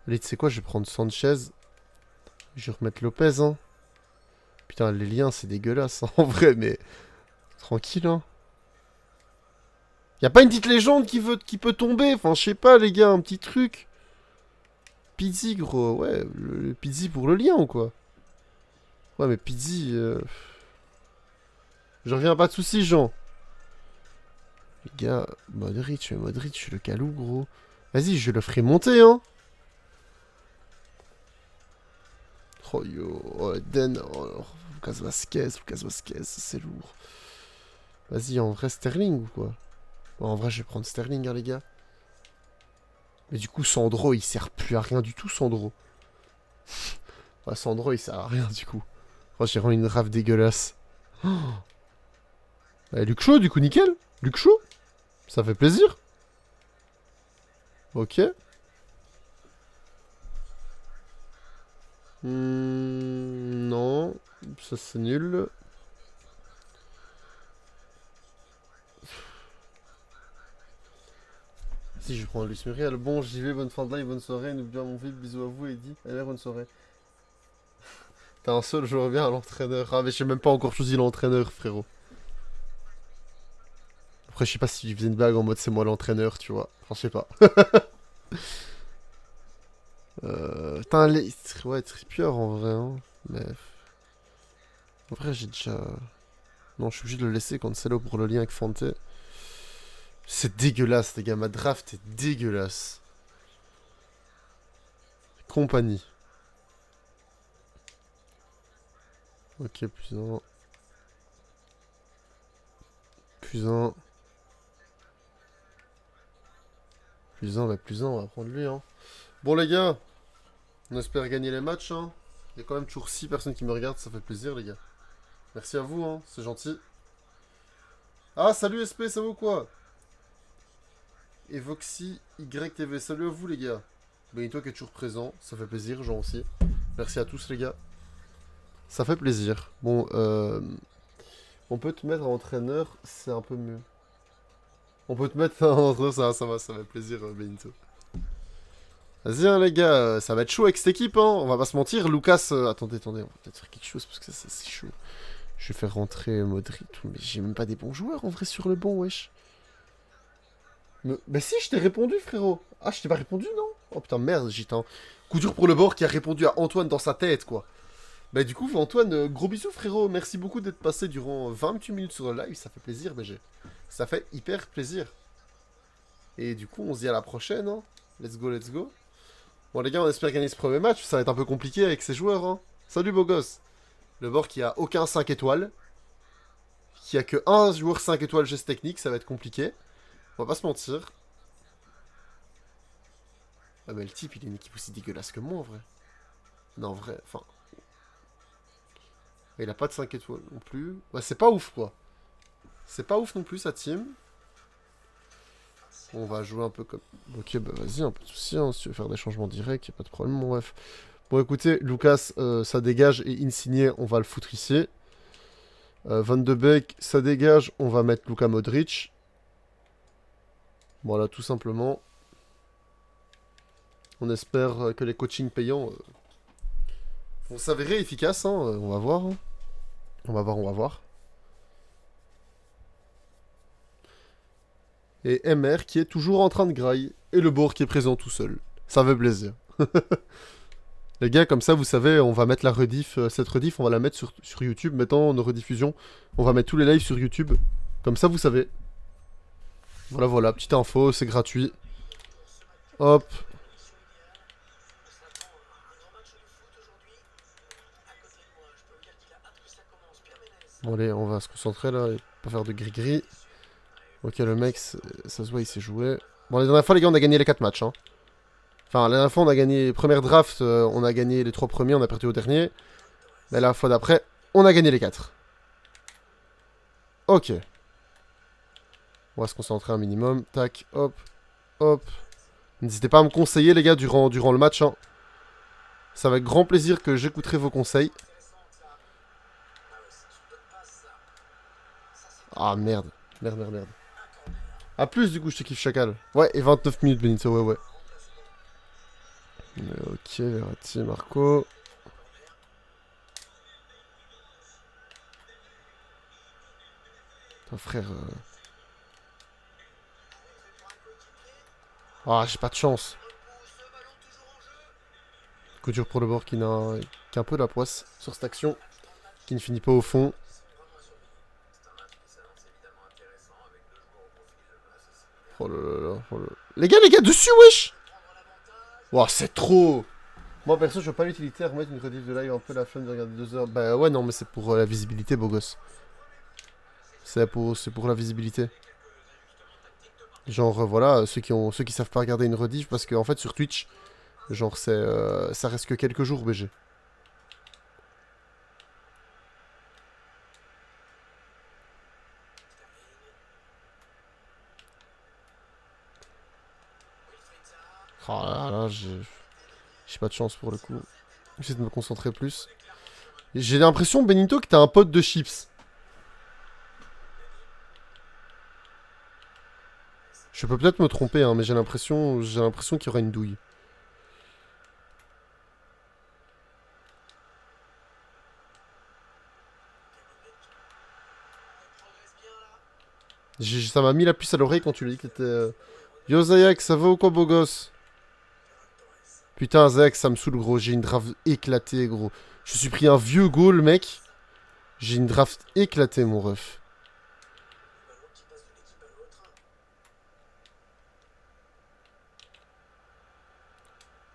Allez, tu sais quoi, je vais prendre Sanchez. Je vais remettre Lopez, hein. Putain, les liens, c'est dégueulasse, hein, en vrai, mais... Tranquille, hein. Y'a pas une petite légende qui peut tomber. Enfin, je sais pas, les gars, un petit truc. Pizzi, gros. Ouais, le Pizzi pour le lien, ou quoi? Ouais, mais Pizzi... Je reviens pas de soucis, Jean. Les gars, Modric, je suis le calou, gros. Vas-y, je le ferai monter, hein. Oh, yo. Oh, Den. Oh, Lucas Vasquez, c'est lourd. Vas-y, en vrai, Sterling, ou quoi? En vrai, je vais prendre Sterling, hein, les gars. Mais du coup, Sandro, il sert plus à rien du tout, Sandro. Ouais, Sandro, il sert à rien, du coup. Oh, j'ai vraiment une rave dégueulasse. Oh. Luke Shaw, du coup, nickel. Luke Shaw. Ça fait plaisir. Ok. Non. Ça, c'est nul. Si, je prends Luis Muriel. Bon, j'y vais, bonne fin de live, bonne soirée. N'oublie pas mon fils, bisous à vous, Eddie. Allez, bonne soirée. T'as un seul joueur bien à l'entraîneur. Ah, mais j'ai même pas encore choisi l'entraîneur, frérot. Après, je sais pas si tu faisais une blague en mode c'est moi l'entraîneur, tu vois. Enfin, je sais pas. Putain, les... Ouais, Trippier en vrai, hein. Mais... En vrai, j'ai déjà... Non, je suis obligé de le laisser Cancelo pour le lien avec Fante. C'est dégueulasse, les gars. Ma draft est dégueulasse. Compagnie. Ok, plus un. Plus un. Plus un, bah plus un, on va prendre lui, hein. Bon, les gars. On espère gagner les matchs, hein. Il y a quand même toujours 6 personnes qui me regardent, ça fait plaisir, les gars. Merci à vous, hein. C'est gentil. Ah, salut SP, ça vaut quoi? Evoxy YTV, salut à vous, les gars. Benito qui est toujours présent, ça fait plaisir, Jean aussi. Merci à tous, les gars. Ça fait plaisir. Bon, on peut te mettre en entraîneur, c'est un peu mieux. On peut te mettre en entraîneur, ça va, ça fait plaisir, Benito. Vas-y, hein, les gars, ça va être chaud avec cette équipe, hein. On va pas se mentir. Lucas, attendez, on va peut-être faire quelque chose parce que ça, c'est chaud. Je vais faire rentrer Modric, mais j'ai même pas des bons joueurs en vrai sur le banc, wesh. Bah si, je t'ai répondu, frérot. Ah, je t'ai pas répondu, non? Oh putain, merde, j'étais un coup dur pour le bord qui a répondu à Antoine dans sa tête, quoi. Bah du coup, Antoine, gros bisous, frérot. Merci beaucoup d'être passé durant 28 minutes sur le live. Ça fait plaisir, BG. Ça fait hyper plaisir. Et du coup, on se dit à la prochaine, hein. Let's go, let's go. Bon, les gars, on espère gagner ce premier match. Ça va être un peu compliqué avec ces joueurs, hein. Salut, beau gosse. Le bord qui a aucun 5 étoiles. Qui a que un joueur 5 étoiles geste technique. Ça va être compliqué. On va pas se mentir. Ah mais le type, il a une équipe aussi dégueulasse que moi, en vrai. Non, en vrai, enfin... Il a pas de 5 étoiles non plus. Ouais, c'est pas ouf, quoi. C'est pas ouf non plus, sa team. On va jouer un peu comme... Ok, bah vas-y, un peu de soucis, hein. Si tu veux faire des changements directs, y a pas de problème, bon, bref. Bon, écoutez, Lucas, ça dégage, et Insigné, on va le foutre ici. Van de Beek, ça dégage, on va mettre Luka Modric. Voilà, tout simplement. On espère que les coachings payants vont s'avérer efficaces, hein. On va voir, hein. On va voir. Et MR qui est toujours en train de grailler. Et le board qui est présent tout seul. Ça fait plaisir. Les gars, comme ça, vous savez, on va mettre la rediff. Cette rediff, on va la mettre sur YouTube. Maintenant, nos rediffusions, on va mettre tous les lives sur YouTube. Comme ça, vous savez. Voilà, petite info, c'est gratuit. Hop. Bon, allez, on va se concentrer là, et pas faire de gris-gris. Ok, le mec, ça se voit, il s'est joué. Bon, la dernière fois, les gars, on a gagné les 4 matchs, hein. Enfin, la dernière fois, on a gagné les premières drafts, on a gagné les 3 premiers, on a perdu au dernier. Mais la fois d'après, on a gagné les 4. Ok. On va se concentrer un minimum. Tac, hop, hop. N'hésitez pas à me conseiller, les gars, durant le match. Hein. Ça va avec grand plaisir que j'écouterai vos conseils. Ah, merde. Merde. A plus, du coup, je te kiffe, Chacal. Ouais, et 29 minutes, Benito, ouais. Ok, Verratti, Marco. Putain, frère... Ah, j'ai pas de chance. Coup dur pour le bord qui a un peu la poisse sur cette action. Qui ne finit pas au fond. Oh là là. Les gars, dessus, wesh. Wow, c'est trop. Moi, perso, je vois pas l'utilité à remettre une rediff de live un peu la flemme de regarder 2 heures. Bah ouais, non, mais c'est pour la visibilité, beau gosse. C'est pour la visibilité. Genre, voilà, ceux qui savent pas regarder une rediff, parce qu'en fait, sur Twitch, genre, ça reste que quelques jours, BG. Oh là, j'ai pas de chance pour le coup. J'essaie de me concentrer plus. J'ai l'impression, Benito, que t'as un pote de chips. Je peux peut-être me tromper, hein, mais j'ai l'impression qu'il y aura une douille. Ça m'a mis la puce à l'oreille quand tu lui as dit que t'étais... Yo Zayak, ça va ou quoi, beau gosse? Putain, Zayak, ça me saoule, gros. J'ai une draft éclatée, gros. Je suis pris un vieux goal, mec. J'ai une draft éclatée, mon ref.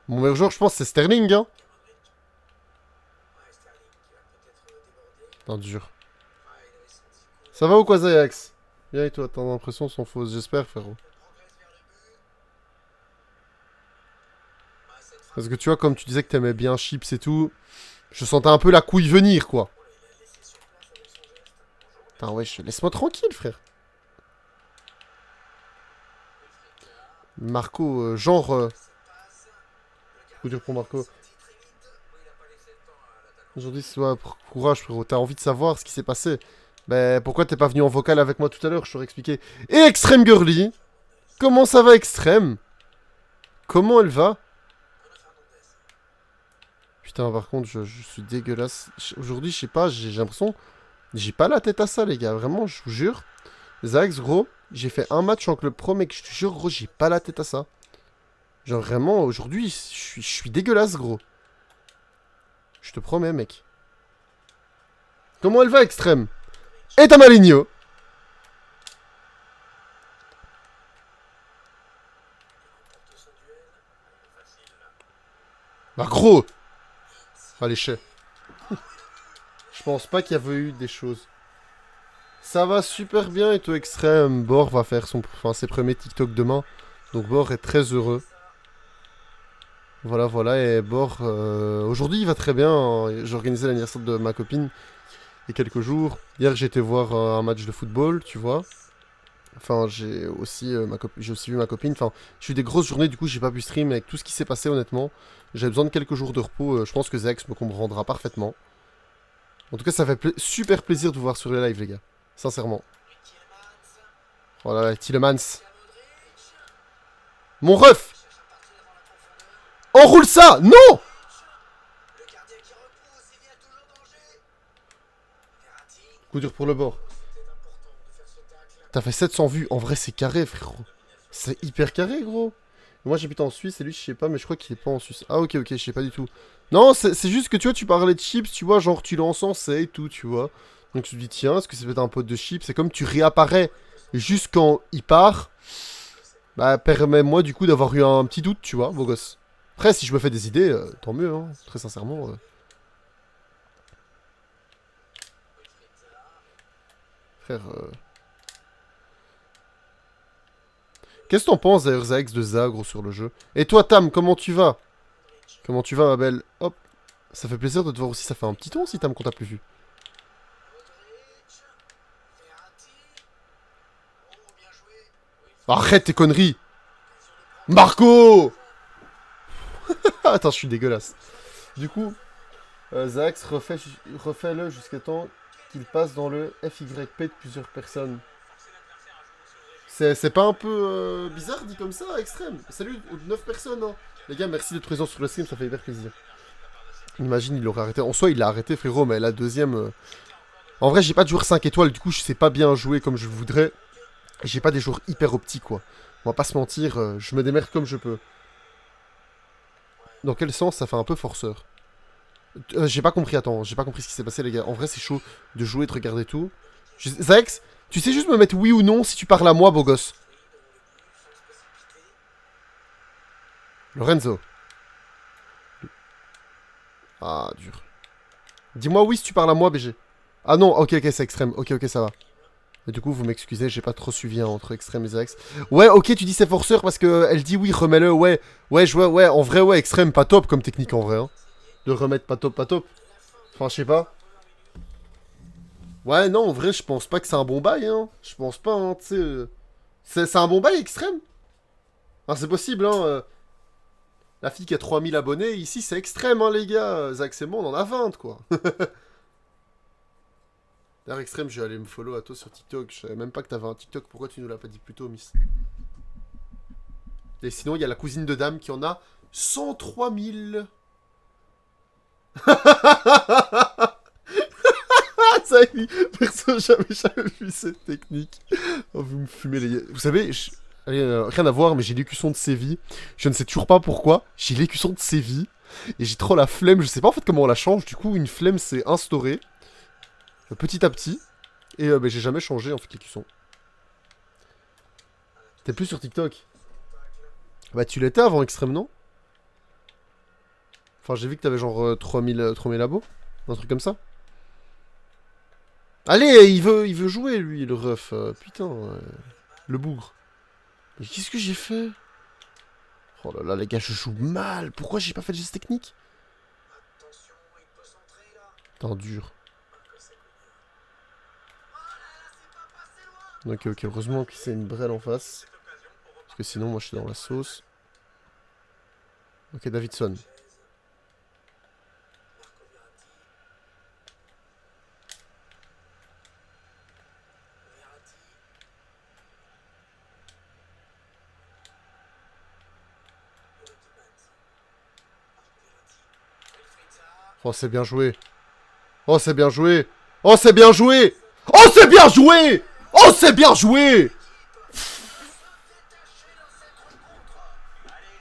Mon meilleur joueur, je pense, c'est Sterling, hein. Non, dur. Ça va ou quoi, Zayax? Bien et toi, t'as l'impression sont fausses, j'espère, frérot. Parce que tu vois, comme tu disais que t'aimais bien chips et tout, je sentais un peu la couille venir, quoi. Putain, wesh, laisse-moi tranquille, frère. Marco, coup dur pour Marco. Aujourd'hui, c'est courage, frérot. T'as envie de savoir ce qui s'est passé. Ben, pourquoi t'es pas venu en vocal avec moi tout à l'heure? Je t'aurais expliqué. Et Extreme Girly? Comment ça va, Extreme? Comment elle va? Putain, par contre, je suis dégueulasse. Aujourd'hui, je sais pas, j'ai l'impression... J'ai pas la tête à ça, les gars. Vraiment, je vous jure. Zax, gros, j'ai fait un match en club pro, mec. Je te jure, gros, j'ai pas la tête à ça. Genre, vraiment, aujourd'hui, je suis dégueulasse, gros. Je te promets, mec. Comment elle va, Extrême? Et Tamaligno. Bah, gros. Allez, chais. Je pense pas qu'il y avait eu des choses. Ça va super bien et toi, Extrême. Bor va faire ses premiers TikTok demain. Donc, Bor est très heureux. Voilà, et Bor, aujourd'hui il va très bien, hein. J'ai organisé l'anniversaire de ma copine il y a quelques jours. Hier j'étais voir un match de football, tu vois. Enfin, j'ai aussi vu ma copine. Enfin, j'ai eu des grosses journées, du coup j'ai pas pu stream avec tout ce qui s'est passé honnêtement. J'avais besoin de quelques jours de repos, je pense que Zex me comprendra parfaitement. En tout cas, ça fait super plaisir de vous voir sur les lives, les gars. Sincèrement. Voilà, Tillemans. Mon ref! Enroule ça! Non! Coup dur pour le bord. T'as fait 700 vues. En vrai, c'est carré, frérot. C'est hyper carré, gros. Moi, j'habite en Suisse et lui, je sais pas, mais je crois qu'il est pas en Suisse. Ah, ok, je sais pas du tout. Non, c'est juste que tu vois, tu parlais de chips, tu vois, genre tu l'encensais et tout, tu vois. Donc tu te dis, tiens, est-ce que c'est peut-être un pote de chips? C'est comme tu réapparais juste quand il part. Bah, permets-moi du coup d'avoir eu un petit doute, tu vois, beau gosse. Après, si je me fais des idées, tant mieux, hein, très sincèrement. Frère. Qu'est-ce que t'en penses d'ailleurs, Zax, de Zagro sur le jeu? Et toi, Tam, comment tu vas? Comment tu vas, ma belle? Hop. Ça fait plaisir de te voir aussi. Ça fait un petit temps aussi, Tam, qu'on t'a plus vu. Arrête tes conneries. Marco. Attends, je suis dégueulasse. Du coup, Zax refait-le jusqu'à temps qu'il passe dans le FYP de plusieurs personnes. C'est pas un peu bizarre dit comme ça, extrême. Salut aux 9 personnes, hein. Les gars, merci d'être présents sur le stream, ça fait hyper plaisir. Imagine, il l'aurait arrêté. En soi, il l'a arrêté, frérot, mais la deuxième... En vrai, j'ai pas de joueur 5 étoiles, du coup, je sais pas bien jouer comme je voudrais. J'ai pas des joueurs hyper optiques, quoi. On va pas se mentir, je me démerde comme je peux. Dans quel sens ça fait un peu forceur? J'ai pas compris, attends, j'ai pas compris ce qui s'est passé, les gars. En vrai, c'est chaud de jouer et de regarder tout. Zax, tu sais juste me mettre oui ou non si tu parles à moi, beau gosse. Lorenzo. Ah, dur. Dis-moi oui si tu parles à moi, BG. Ah non, ok, ok, c'est extrême. Ok, ok, ça va. Et du coup, vous m'excusez, j'ai pas trop suivi hein, entre extrême et Zax. Ouais, ok, tu dis c'est forceur parce que elle dit oui, remets-le, ouais. Ouais, je vois, ouais, en vrai, ouais, extrême, pas top comme technique en vrai. Hein. De remettre pas top, pas top. Enfin, je sais pas. Ouais, non, en vrai, je pense pas que c'est un bon bail, hein. Je pense pas, hein, tu sais. C'est un bon bail extrême. Enfin, c'est possible, hein. La fille qui a 3000 abonnés, ici, c'est extrême, hein, les gars. Zax et moi, on en a 20, quoi. D'ailleurs, extrême, je vais aller me follow à toi sur TikTok. Je savais même pas que t'avais un TikTok. Pourquoi tu nous l'as pas dit plus tôt, Miss? Et sinon, il y a la cousine de Dame qui en a 103 000. Ça, perso, jamais vu cette technique. Oh, vous me fumez, les gars. Vous savez, allez, rien à voir, mais j'ai l'écusson de Séville. Je ne sais toujours pas pourquoi. J'ai l'écusson de Séville. Et j'ai trop la flemme. Je sais pas en fait comment on la change. Du coup, une flemme s'est instaurée. Petit à petit. Et bah, j'ai jamais changé en fait l'écusson. T'es plus sur TikTok? Bah, tu l'étais avant Extrême, non? Enfin, j'ai vu que t'avais genre 3000 abos. Un truc comme ça. Allez, il veut jouer, lui, le ref. Putain, le bougre. Mais qu'est-ce que j'ai fait? Oh là là, les gars, je joue mal. Pourquoi j'ai pas fait de geste technique? Putain, dur. Ok, ok, heureusement que c'est une brêle en face. Parce que sinon, moi, je suis dans la sauce. Ok, Davidson. Oh, c'est bien joué. Oh, c'est bien joué. Oh, c'est bien joué. Oh, c'est bien joué. Oh, c'est bien joué.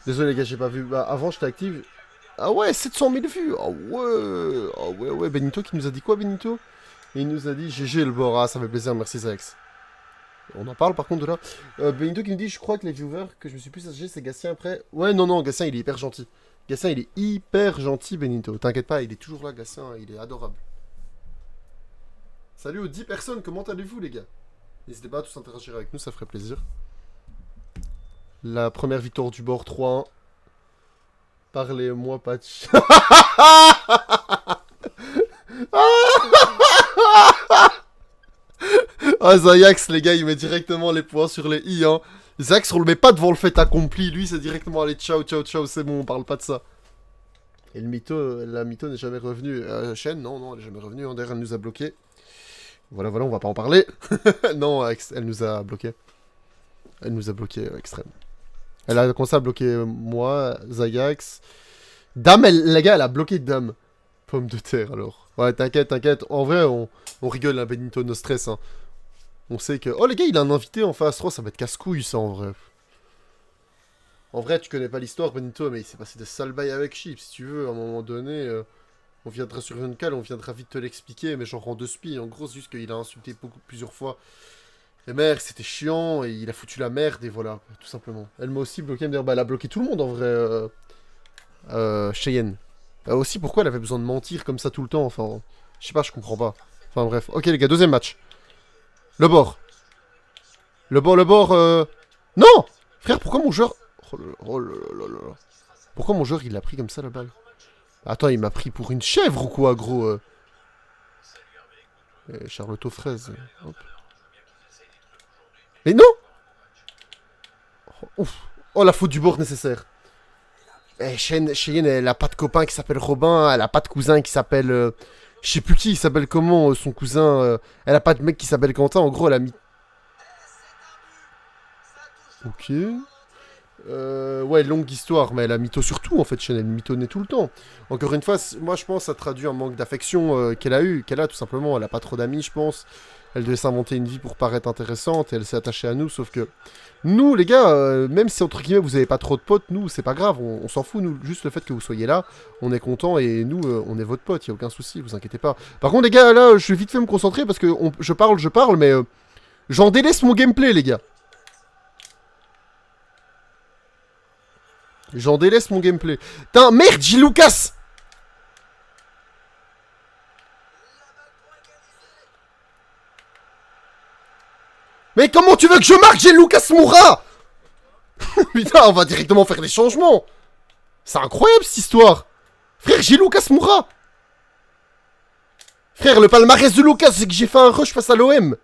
Désolé, les gars, j'ai pas vu. Bah, avant, j'étais active. Ah ouais, 700 000 vues. Ah ouais. Ah ouais, ouais. Benito qui nous a dit quoi, Benito? Il nous a dit GG le bord. Ah, ça fait plaisir, merci Zax. On en parle par contre de là. Benito qui nous dit je crois que les viewers que je me suis plus associé, c'est Gatien après. Ouais, non, non, Gatien il est hyper gentil. Gatien il est hyper gentil, Benito. T'inquiète pas, il est toujours là, Gatien, il est adorable. Salut aux 10 personnes, comment allez-vous les gars? N'hésitez pas à tous interagir avec nous, ça ferait plaisir. La première victoire du bord 3-1. Parlez-moi, Patch. Ah, Zayax, les gars, il met directement les points sur les i, hein. Zayax, on le met pas devant le fait accompli. Lui, c'est directement, allez, ciao, ciao, ciao, c'est bon, on parle pas de ça. Et le mytho, la mytho n'est jamais revenue. Chaîne, non, non, elle est jamais revenue. Hein. D'ailleurs, elle nous a bloqué. Voilà, voilà, on va pas en parler. Non, elle nous a bloqué. Elle nous a bloqué extrême. Elle a commencé à bloquer moi, Zayax. Dame, les gars, elle a bloqué Dame. Pomme de terre, alors. Ouais, t'inquiète, t'inquiète. En vrai, on rigole, hein, Benito, no stress, hein. On sait que... Oh, les gars, il a un invité en face. Oh, ça va être casse-couille, ça, en vrai. En vrai, tu connais pas l'histoire, Benito, mais il s'est passé des sales bails avec Chip. Si tu veux, à un moment donné, on viendra sur une cale, on viendra vite te l'expliquer, mais genre en deux spies. En gros, c'est juste qu'il a insulté plusieurs fois les mères, c'était chiant, et il a foutu la merde, et voilà, tout simplement. Elle m'a aussi bloqué, d'ailleurs, bah, elle a bloqué tout le monde, en vrai, Cheyenne. Aussi, pourquoi elle avait besoin de mentir comme ça tout le temps, enfin... Je sais pas, je comprends pas. Enfin, bref. Ok, les gars, deuxième match. Le bord. Le bord, Non! Frère, pourquoi mon joueur... Oh là là là là. Pourquoi mon joueur, il l'a pris comme ça, la balle? Attends, il m'a pris pour une chèvre ou quoi, gros Charlotte aux fraises. Hop. Mais non! Ouf. Oh, la faute du bord nécessaire. Eh, Cheyenne, elle a pas de copain qui s'appelle Robin, elle a pas de cousin qui s'appelle... je sais plus qui, il s'appelle comment, son cousin... elle a pas de mec qui s'appelle Quentin, en gros, elle a mis... Ok... ouais, longue histoire, mais elle a mytho sur tout, en fait, Cheyenne, elle mythonnait tout le temps. Encore une fois, moi, je pense que ça traduit un manque d'affection qu'elle a, tout simplement. Elle a pas trop d'amis, je pense. Elle devait s'inventer une vie pour paraître intéressante, et elle s'est attachée à nous, sauf que... Nous, les gars, même si entre guillemets vous avez pas trop de potes, nous, c'est pas grave, on s'en fout, nous, juste le fait que vous soyez là, on est content et nous, on est votre pote, y a aucun souci, vous inquiétez pas. Par contre, les gars, là, je vais vite fait me concentrer parce que je parle, mais j'en délaisse mon gameplay, les gars. J'en délaisse mon gameplay. Putain, merde, J. Lucas! Mais comment tu veux que je marque J. Lucas Moura? Putain, on va directement faire des changements. C'est incroyable cette histoire. Frère, j'ai Lucas Moura. Frère, le palmarès de Lucas, c'est que j'ai fait un rush face à l'OM.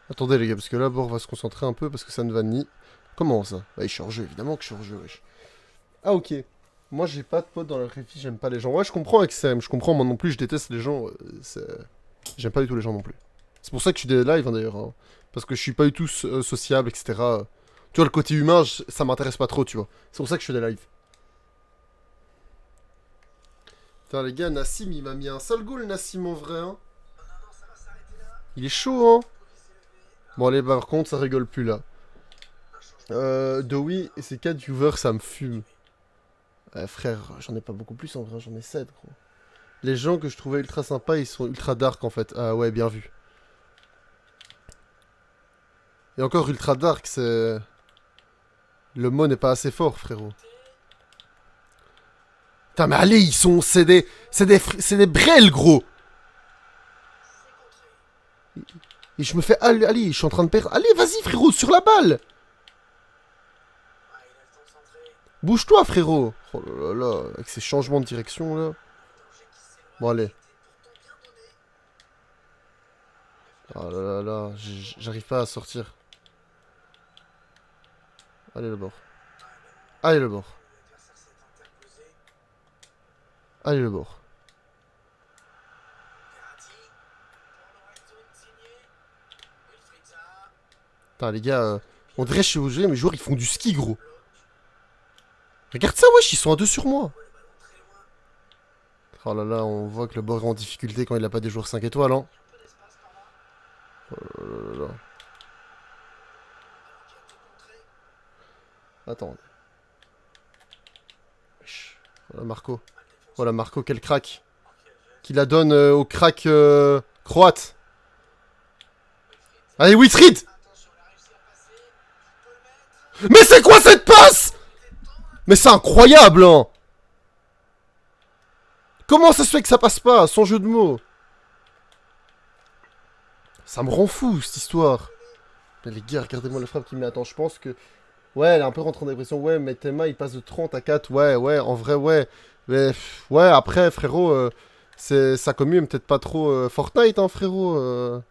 Attendez les gars, parce que là, on va se concentrer un peu parce que ça ne va ni... Comment ça? Bah, je suis hors jeu, évidemment que je suis hors jeu, wesh. Ah, ok. Moi, j'ai pas de potes dans la vraie vie, j'aime pas les gens. Ouais, je comprends, XM, je comprends, moi non plus, je déteste les gens. J'aime pas du tout les gens non plus. C'est pour ça que je suis des lives, hein, d'ailleurs. Hein. Parce que je suis pas du tout sociable, etc. Tu vois, le côté humain, ça m'intéresse pas trop, tu vois. C'est pour ça que je fais des lives. Putain, les gars, Nassim, il m'a mis un sale goal, Nassim, en vrai, hein. Il est chaud, hein. Bon, allez, par contre, ça rigole plus, là. Dowie et ses 4 viewers, ça me fume. Frère, j'en ai pas beaucoup plus, en vrai, j'en ai 7, gros. Les gens que je trouvais ultra sympas, ils sont ultra dark, en fait. Ah ouais, bien vu. Et encore, ultra dark, c'est... Le mot n'est pas assez fort, frérot. Putain, mais allez, ils sont... C'est des brels, gros. Et je me fais... Allez, je suis en train de perdre... Allez, vas-y, frérot, sur la balle. Bouge-toi, frérot. Oh là là là, avec ces changements de direction, là. Bon, allez. Oh là là là, j'arrive pas à sortir. Allez, le bord. Allez, le bord. Allez, le bord. Putain, les gars, on dirait que je suis obligé, mes joueurs, ils font du ski, gros. Regarde ça, wesh, ils sont à 2 sur moi. Oh là là, on voit que le bord est en difficulté quand il a pas des joueurs 5 étoiles, hein. Oh là là là. Attends. Voilà Marco. Voilà Marco, quel crack. Qui la donne au crack croate. Allez, Wilfried. Mais c'est quoi cette passe? Mais c'est incroyable, hein. Comment ça se fait que ça passe pas, sans jeu de mots? Ça me rend fou, cette histoire. Mais les gars, regardez-moi le frappe qui met. Attends, je pense que... Ouais, elle est un peu rentrée en dépression. Ouais, mais Théma, il passe de 30 à 4. Ouais, en vrai, ouais. Mais, ouais, après, frérot, sa commune peut-être pas trop Fortnite, hein, frérot.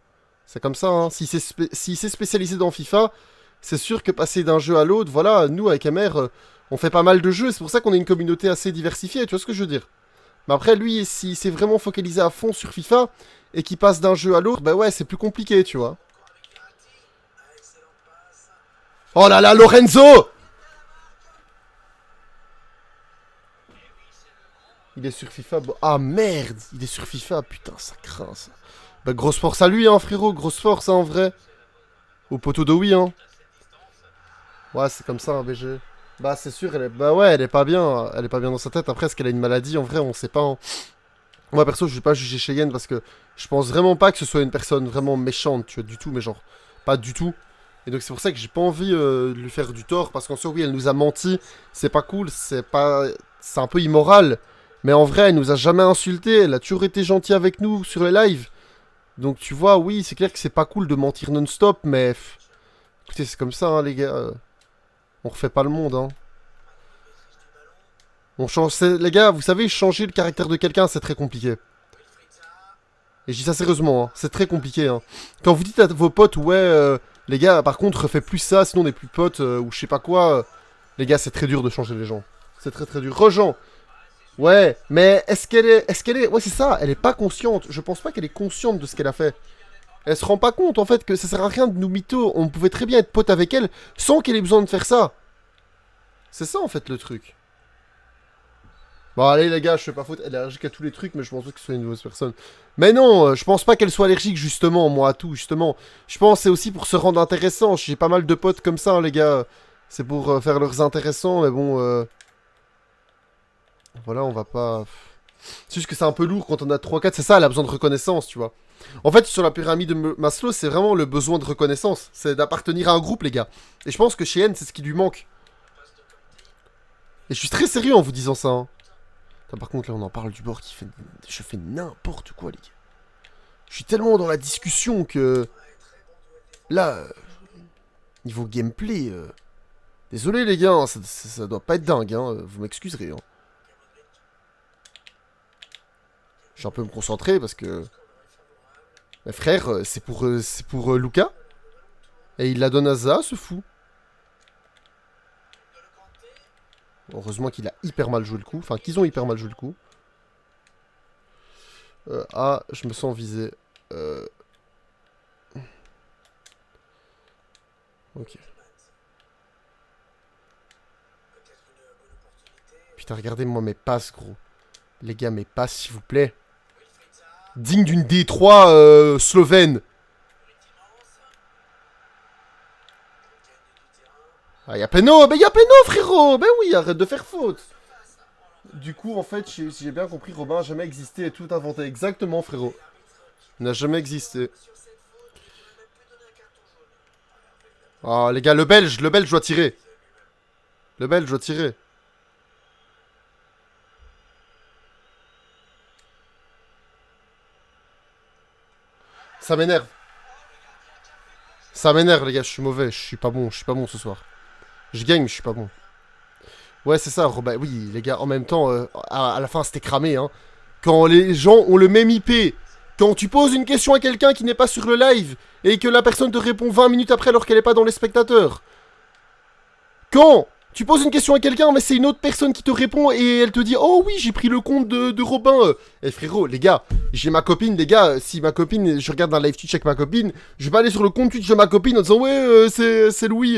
C'est comme ça, hein. S'il s'est spécialisé dans FIFA, c'est sûr que passer d'un jeu à l'autre, voilà, nous, avec MR, on fait pas mal de jeux. C'est pour ça qu'on est une communauté assez diversifiée, tu vois ce que je veux dire? Mais après, lui, s'il s'est vraiment focalisé à fond sur FIFA et qu'il passe d'un jeu à l'autre, bah ouais, c'est plus compliqué, tu vois. Oh là là, Lorenzo! Il est sur FIFA. Ah merde, il est sur FIFA. Putain, ça craint ça. Bah, grosse force à lui, hein, frérot. Grosse force, hein, en vrai. Au poteau de oui, hein. Ouais, c'est comme ça, un BG. Bah, c'est sûr, bah ouais, elle est pas bien. Elle est pas bien dans sa tête. Après, est-ce qu'elle a une maladie? En vrai, on sait pas. Hein. Moi, perso, je vais pas juger Cheyenne parce que je pense vraiment pas que ce soit une personne vraiment méchante, tu vois, du tout, mais genre, pas du tout. Et donc, c'est pour ça que j'ai pas envie de lui faire du tort parce qu'en soi, oui, elle nous a menti. C'est pas cool, c'est pas. C'est un peu immoral. Mais en vrai, elle nous a jamais insulté. Elle a toujours été gentille avec nous sur les lives. Donc, tu vois, oui, c'est clair que c'est pas cool de mentir non-stop, mais. Écoutez, c'est comme ça, hein, les gars. On refait pas le monde, hein. On change. Les gars, vous savez, changer le caractère de quelqu'un, c'est très compliqué. Et je dis ça sérieusement, hein. C'est très compliqué. Hein. Quand vous dites à vos potes, ouais, les gars, par contre, refais plus ça, sinon on n'est plus potes, ou je sais pas quoi. Les gars, c'est très dur de changer les gens. C'est très très dur. Rejean. Ouais, mais est-ce qu'elle est... Ouais, c'est ça, elle est pas consciente. Je pense pas qu'elle est consciente de ce qu'elle a fait. Elle se rend pas compte, en fait, que ça sert à rien de nous mytho. On pouvait très bien être pote avec elle, sans qu'elle ait besoin de faire ça. C'est ça, en fait, le truc. Bon, allez, les gars, je fais pas faute. Elle est allergique à tous les trucs, mais je pense pas que ce soit une mauvaise personne. Mais non, je pense pas qu'elle soit allergique, justement, moi, à tout, justement. Je pense que c'est aussi pour se rendre intéressant. J'ai pas mal de potes comme ça, hein, les gars. C'est pour faire leurs intéressants, mais bon... Voilà, on va pas... C'est juste que c'est un peu lourd quand on a 3-4, c'est ça, elle a besoin de reconnaissance, tu vois. En fait, sur la pyramide de Maslow, c'est vraiment le besoin de reconnaissance. C'est d'appartenir à un groupe, les gars. Et je pense que chez N, c'est ce qui lui manque. Et je suis très sérieux en vous disant ça, hein. Putain, par contre, là, on en parle du bord qui fait... Je fais n'importe quoi, les gars. Je suis tellement dans la discussion que... Là, niveau gameplay... Désolé, les gars, hein, ça doit pas être dingue, hein. Vous m'excuserez, hein. Je suis un peu me concentrer parce que... Mais frère, c'est pour Luca. Et il la donne à Za, ce fou. Heureusement qu'il a hyper mal joué le coup. Enfin, qu'ils ont hyper mal joué le coup. Ah, je me sens visé. Ok. Putain, regardez-moi mes passes, gros. Les gars, mes passes, s'il vous plaît. Digne d'une D3 slovène. Ah, y'a Peno, mais y'a Peno, frérot. Ben oui, arrête de faire faute. Du coup, en fait, si j'ai bien compris, Robin n'a jamais existé et tout inventé. Exactement, frérot. Il n'a jamais existé. Ah, les gars, le belge doit tirer. Le belge doit tirer. Ça m'énerve. Ça m'énerve, les gars, je suis mauvais. Je suis pas bon ce soir. Je gagne, mais je suis pas bon. Ouais, c'est ça, Robin. Oui, les gars, en même temps, à la fin, c'était cramé, hein. Quand les gens ont le même IP, quand tu poses une question à quelqu'un qui n'est pas sur le live, et que la personne te répond 20 minutes après alors qu'elle n'est pas dans les spectateurs. Quand tu poses une question à quelqu'un, mais c'est une autre personne qui te répond, et elle te dit « Oh oui, j'ai pris le compte de Robin. » Eh frérot, les gars, j'ai ma copine, les gars, si ma copine, je regarde un live Twitch avec ma copine, je vais pas aller sur le compte Twitch de ma copine en disant « Ouais, c'est Louis. »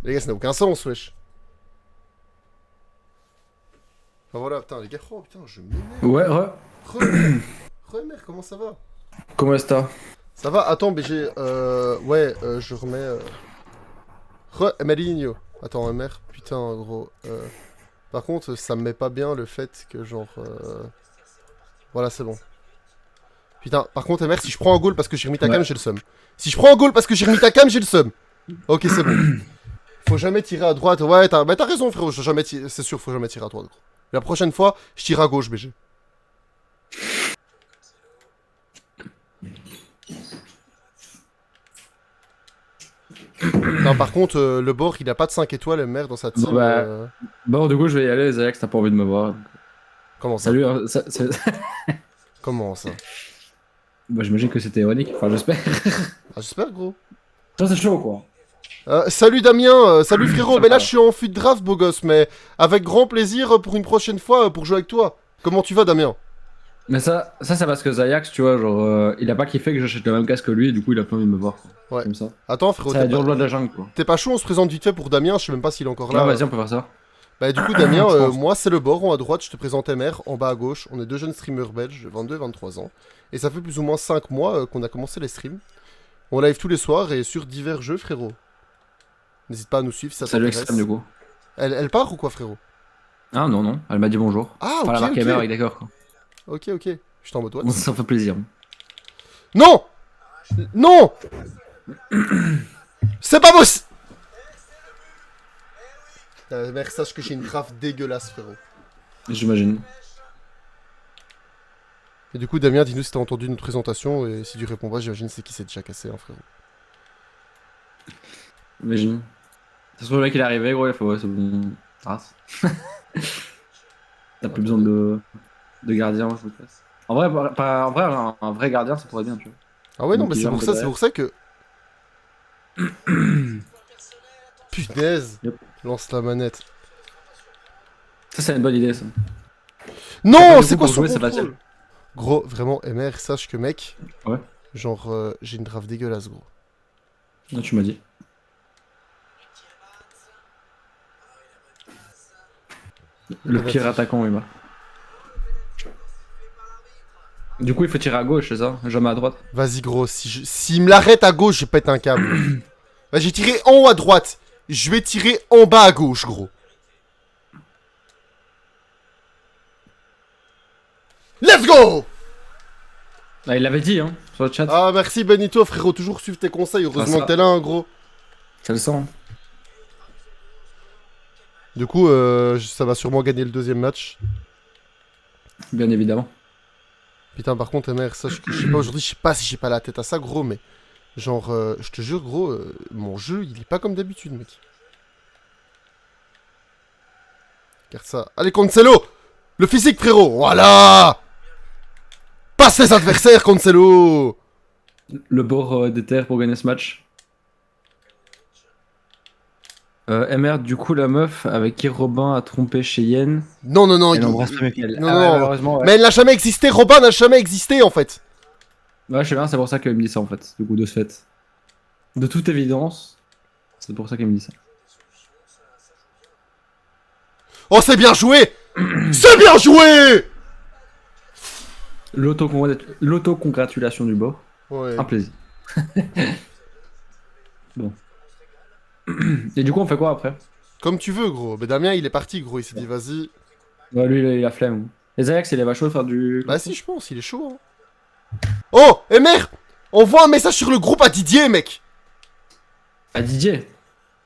Les gars, ça n'a aucun sens, wesh. Enfin voilà, putain, les gars, oh putain, je m'énerve. Ouais, Re-mère, comment ça va? comment est-ce que Ça va? Attends, BG, ouais, je remets... Maligno. Attends, mère, putain, gros. Par contre, ça me met pas bien le fait que, genre... Voilà, c'est bon. Putain, par contre, mère, si je prends un goal parce que j'ai remis ta cam, j'ai le seum. Si je prends un goal parce que j'ai remis ta cam, j'ai le seum. Ok, c'est bon. Faut jamais tirer à droite. Ouais, t'as raison, frérot. C'est sûr, faut jamais tirer à droite, gros. La prochaine fois, je tire à gauche, BG. Non, par contre, le bord, il a pas de 5 étoiles, le maire, dans sa team. Bon, du coup, je vais y aller, Zayax, t'as pas envie de me voir. Comment ça? Salut, Comment ça? Bah, j'imagine que c'était ironique, enfin, j'espère. Ah, j'espère, gros. Ça, c'est chaud, quoi. Salut Damien, salut frérot, mais là je suis en fut de draft beau gosse, mais avec grand plaisir pour une prochaine fois pour jouer avec toi. Comment tu vas Damien? Mais ça c'est parce que Zayax, tu vois, genre, il a pas kiffé que j'achète le même casque que lui, et du coup il a pas envie de me voir. Quoi. Ouais. Comme ça. Attends frérot, C'est la dure loi de la jungle, quoi. T'es pas chaud, on se présente vite fait pour Damien, je sais même pas s'il est encore là. Non, vas-y, on peut faire ça. Bah du coup Damien, moi c'est le bord, en à droite, je te présente MR, en bas à gauche, on est deux jeunes streamers belges, 22 et 23 ans. Et ça fait plus ou moins 5 mois qu'on a commencé les streams. On live tous les soirs et sur divers jeux frérot. N'hésite pas à nous suivre si ça Salut t'intéresse. Extrême, du coup. Elle part ou quoi frérot? Ah non, non, elle m'a dit bonjour. Ah Enfin, ok, la marque ok. MR avec d'accord, quoi. Ok, ok, je t'en mode what? Ça fait plaisir. Non! Non! C'est pas possible! Mec, sache que j'ai une grave dégueulasse, frérot. J'imagine. Et du coup, Damien, dis-nous si t'as entendu notre présentation, et si tu réponds pas, j'imagine c'est qui s'est déjà cassé, hein, frérot. Imagine. C'est sûr, le mec il est arrivé, gros, il faut, ouais, c'est bon. Race. T'as plus besoin de gardien, je vous passe. En vrai, en vrai un vrai gardien, ça pourrait être bien, tu vois. Ah ouais, non, Donc, mais il gère un peu c'est derrière. pour ça que... Punaise. Yep. Lance la manette. Ça, c'est une bonne idée, ça. Après, Non, du c'est coup, quoi pour son jouer, c'est facile. contrôle? Gros, vraiment, MR, sache que mec, Ouais, genre, j'ai une draft dégueulasse, gros. là, tu m'as dit. Le pire Penalty. attaquant, Emma. Du coup, il faut tirer à gauche, c'est ça? Jamais à droite. Vas-y, gros, s'il me l'arrête à gauche, je pète un câble. Bah, j'ai tiré en haut à droite. Je vais tirer en bas à gauche, gros. Let's go! Ah, il l'avait dit, hein, sur le chat. Ah, merci Benito, frérot. Toujours suivre tes conseils. Heureusement ça. que t'es là, hein, gros. Ça le sent. Hein. Du coup, ça va sûrement gagner le deuxième match. Bien évidemment. Putain, par contre, MR, sache que je sais pas aujourd'hui, je sais pas si j'ai pas la tête à ça, gros, mais. Genre, je te jure, gros, mon jeu, il est pas comme d'habitude, mec. Regarde ça. Allez, Cancelo! Le physique, frérot! Voilà! Passe les adversaires, Cancelo! Le bord des terres pour gagner ce match. MR, du coup, la meuf avec qui Robin a trompé chez Yen, Non, non, non, elle embrasse pas Michael. non, Ah non, ouais, non. malheureusement, ouais. Mais elle n'a jamais existé, Robin n'a jamais existé, en fait. Ouais, je sais bien, c'est pour ça qu'elle me dit ça en fait, du coup, de ce fait. De toute évidence, c'est pour ça qu'elle me dit ça. Oh, c'est bien joué! C'est bien joué! L'autocongratulation du bord. Ouais. Un plaisir. Bon. Et du coup, on fait quoi après? Comme tu veux, gros. Mais Damien, il est parti, gros. Il s'est dit, vas-y. Ouais, lui, il a flemme. Les Ajax, il va chaud de faire du. Bah, si, je pense, il est chaud, hein. Oh, et merde! Envoie un message sur le groupe à Didier, mec! À Didier.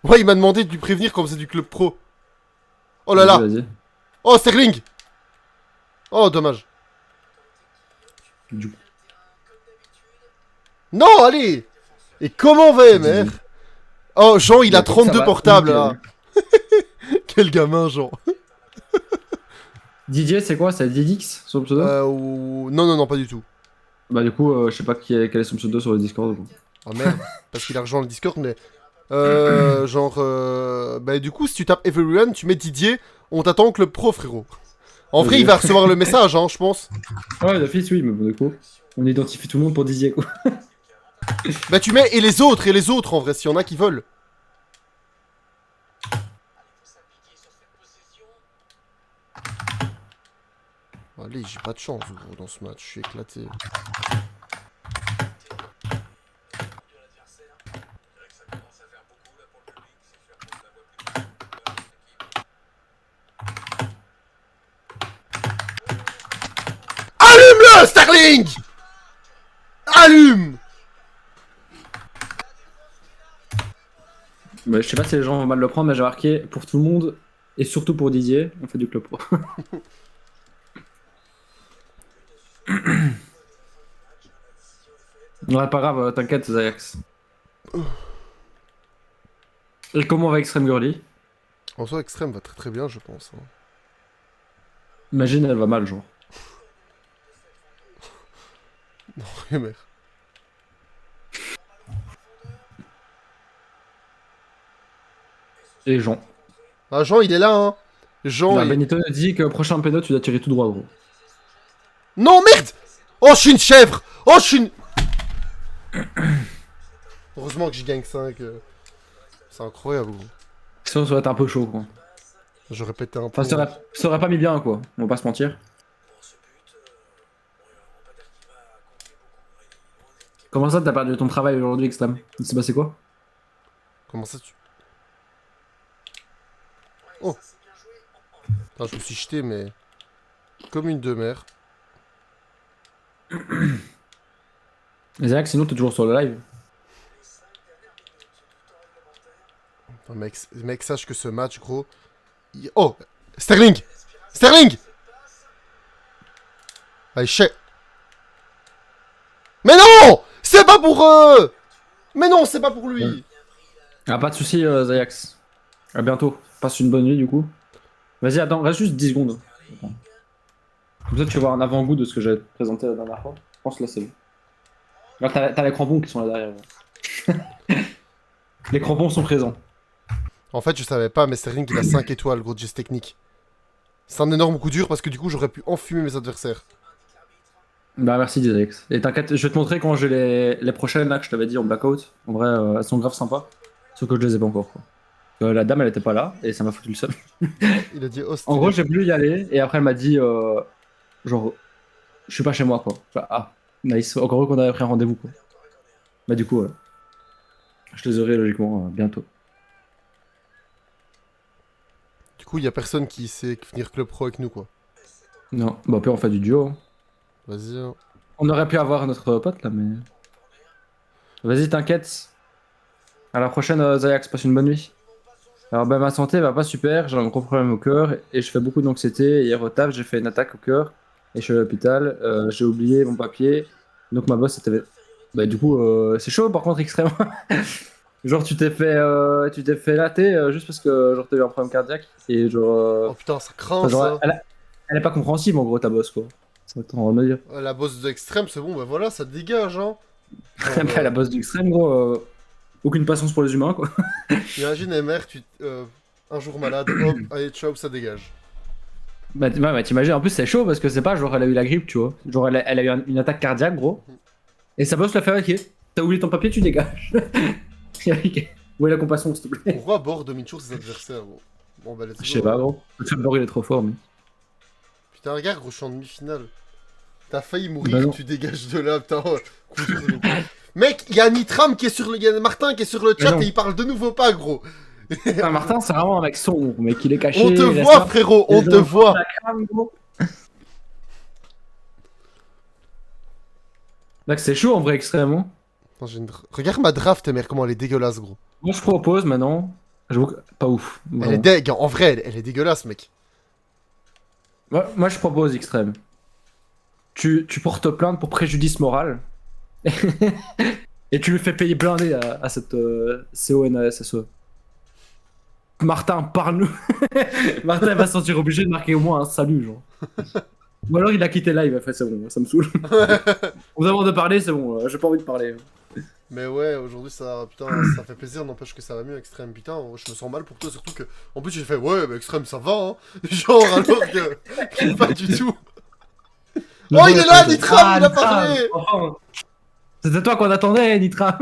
Ouais, il m'a demandé de lui prévenir comme c'est du club pro. Oh là Vas-y, là! vas-y. Oh, Sterling! Oh, dommage. Du coup. Non, allez! Et comment va MR? Didier. Oh, Jean, il a Ça 32 va, portables, nickel. là. Quel gamin, Jean. Didier, c'est quoi? C'est Didix sur le pseudo? Non, non, non, pas du tout. Bah, du coup, je sais pas quel est son pseudo sur le Discord. Du coup. Oh merde, parce qu'il a rejoint le Discord, mais... genre... Bah du coup, si tu tapes Everyone, tu mets Didier, on t'attend au club pro, frérot. En vrai, il va recevoir le message, hein, je pense. Ouais, d'office, oui, mais bon, du coup, on identifie tout le monde pour Didier, quoi. Bah tu mets et les autres, en vrai, s'il y en a qui veulent. Allez, j'ai pas de chance, gros, dans ce match, je suis éclaté. Allume-le, Sterling! Allume! Bah, je sais pas si les gens vont mal le prendre, mais j'ai marqué pour tout le monde et surtout pour Didier, on fait du club pro. Ouais, pas grave, t'inquiète, Zayax. Et comment va Extreme Girly? En soi, Extrême va très très bien, je pense. Hein. Imagine, elle va mal, genre. Ouais, merde. Et Jean. Ah, Jean, il est là, hein. Jean, Bah, il... Benito nous dit que prochain péno, tu dois tirer tout droit, gros. Non, merde! Oh, je suis une chèvre! Oh, je suis une... Heureusement que j'y gagne 5. C'est incroyable, gros. Sinon, ça va être un peu chaud, quoi. J'aurais pété un peu. Enfin, ça aurait pas mis bien, quoi. On va pas se mentir. Comment ça, t'as perdu ton travail aujourd'hui, Extreme? Il s'est passé quoi? Comment ça, tu... Oh! Putain, je me suis jeté, mais... Comme une demeure. Zayax, sinon, t'es toujours sur le live. Enfin, mec, sache que ce match, gros... Oh! Sterling! Sterling! Allez, chais! Mais non! C'est pas pour eux! Mais non, c'est pas pour lui! Ah, pas de soucis, Zayax. À bientôt. Passe une bonne nuit, du coup. Vas-y, attends, reste juste 10 secondes. Attends. Comme ça, tu vois un avant-goût de ce que j'avais présenté la dernière fois. Je pense que là, c'est bon. Là, t'as les crampons qui sont là derrière. Les crampons sont présents. En fait, je savais pas, mais Sterling, il a 5 étoiles, gros geste technique. C'est un énorme coup dur parce que du coup, j'aurais pu enfumer mes adversaires. Bah, merci, Dizex. Et t'inquiète, je vais te montrer quand j'ai les prochaines là que je t'avais dit en blackout. En vrai, elles sont grave sympas. Sauf que je les ai pas encore, quoi. La dame, elle était pas là et ça m'a foutu le seum. Il a dit, oh, En gros, stylé. j'ai voulu y aller et après, elle m'a dit, genre, je suis pas chez moi, quoi. Enfin, ah, nice. Encore heureux qu'on avait pris un rendez-vous, quoi. Bah, du coup, je les aurai logiquement bientôt. Du coup, il y a personne qui sait venir club pro avec nous, quoi. Non, bah, puis on fait du duo, hein. Vas-y, hein. On aurait pu avoir notre pote là, mais. Vas-y, t'inquiète. À la prochaine, Zayax, passe une bonne nuit. Alors, bah, ma santé va pas super, j'ai un gros problème au cœur et je fais beaucoup d'anxiété. Hier au taf, j'ai fait une attaque au cœur et je suis à l'hôpital. J'ai oublié mon papier, donc ma boss était. Bah, du coup, c'est chaud par contre, extrêmement. Genre, tu t'es fait latter juste parce que genre t'as eu un problème cardiaque et genre. Oh putain, ça craint, Enfin, genre, ça. elle est pas compréhensible en gros, ta boss quoi. Ça va t'en remettre. La boss de extrême, c'est bon, bah voilà, ça dégage, hein. Genre, Bah, la boss d'extrême, gros. Aucune patience pour les humains quoi. imagine, MR, un jour malade, hop, allez, ciao, ça dégage. Bah, t'imagines, en plus c'est chaud parce que c'est pas genre elle a eu la grippe, tu vois. Genre elle a eu une attaque cardiaque, gros. Et sa boss l'a fait ok. T'as oublié ton papier, tu dégages. Où est la compassion, s'il te plaît? Pourquoi bord domine toujours ses adversaires, gros? Bon, bah, let's go. Je sais pas, gros. Le bord il est trop fort, mais. Putain, regarde, gros, je suis en demi-finale. T'as failli Bah mourir, non. tu dégages de là, putain. Coup dur de l'autre. Mec, il y a Nitram qui est sur le. Y a Martin qui est sur le Mais chat non. et il parle de nouveau pas, gros. Putain, Martin, c'est vraiment un mec sombre, mais qu'il est caché. On te il reste voit, là. frérot, Les on te gens voit. la crame, gros. Là, que c'est chaud en vrai, extrêmement. Attends, regarde ma draft, mère, comment elle est dégueulasse, gros. Moi, je propose maintenant. J'avoue que pas ouf. Elle est Vraiment. deg, en vrai, elle est dégueulasse, mec. Moi, je propose extrême. Tu portes plainte pour préjudice moral. Et tu lui fais payer blindé à cette CONASSE. Martin, parle-nous. Martin va se sentir obligé de marquer au moins un salut, genre. Ou alors il a quitté live, il a fait c'est bon, ça me saoule. On me demande de parler, c'est bon, j'ai pas envie de parler. Mais ouais, aujourd'hui, ça, putain, ça fait plaisir, n'empêche que ça va mieux, extrême. Putain, je me sens mal pour toi, surtout que. En plus, j'ai fait, ouais, bah, extrême, ça va, hein. Genre, alors que. Pas du tout. Oh, il est là, Nitram, il a parlé. Enfin, c'était toi qu'on attendait, Nitram.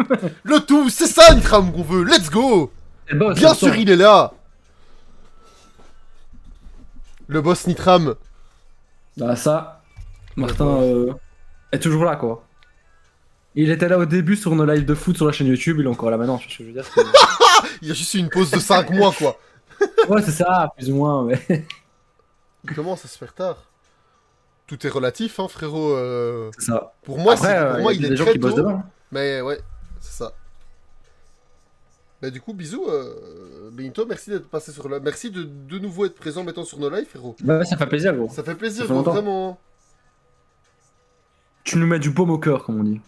Le tout, c'est ça, Nitram, qu'on veut, let's go. C'est le boss, Bien c'est sûr, le il est là. Le boss Nitram. Bah ça, Martin est toujours là, quoi. Il était là au début sur nos lives de foot sur la chaîne YouTube, il est encore là maintenant, tu vois ce que je veux dire. Il a juste eu une pause de 5 mois, quoi. Ouais, c'est ça, plus ou moins, mais Il commence à se faire tard. Tout est relatif, hein, frérot. c'est ça. Pour moi, Après, pour moi y a il est des gens très qui bossent tôt. demain. Mais ouais, c'est ça. Bah du coup, bisous, Benito, merci d'être passé sur la... Merci de nouveau être présent maintenant sur nos lives, frérot. Ouais, ça fait plaisir, gros. Ça fait plaisir, Ça fait gros, longtemps. vraiment. Tu nous mets du baume au cœur, comme on dit.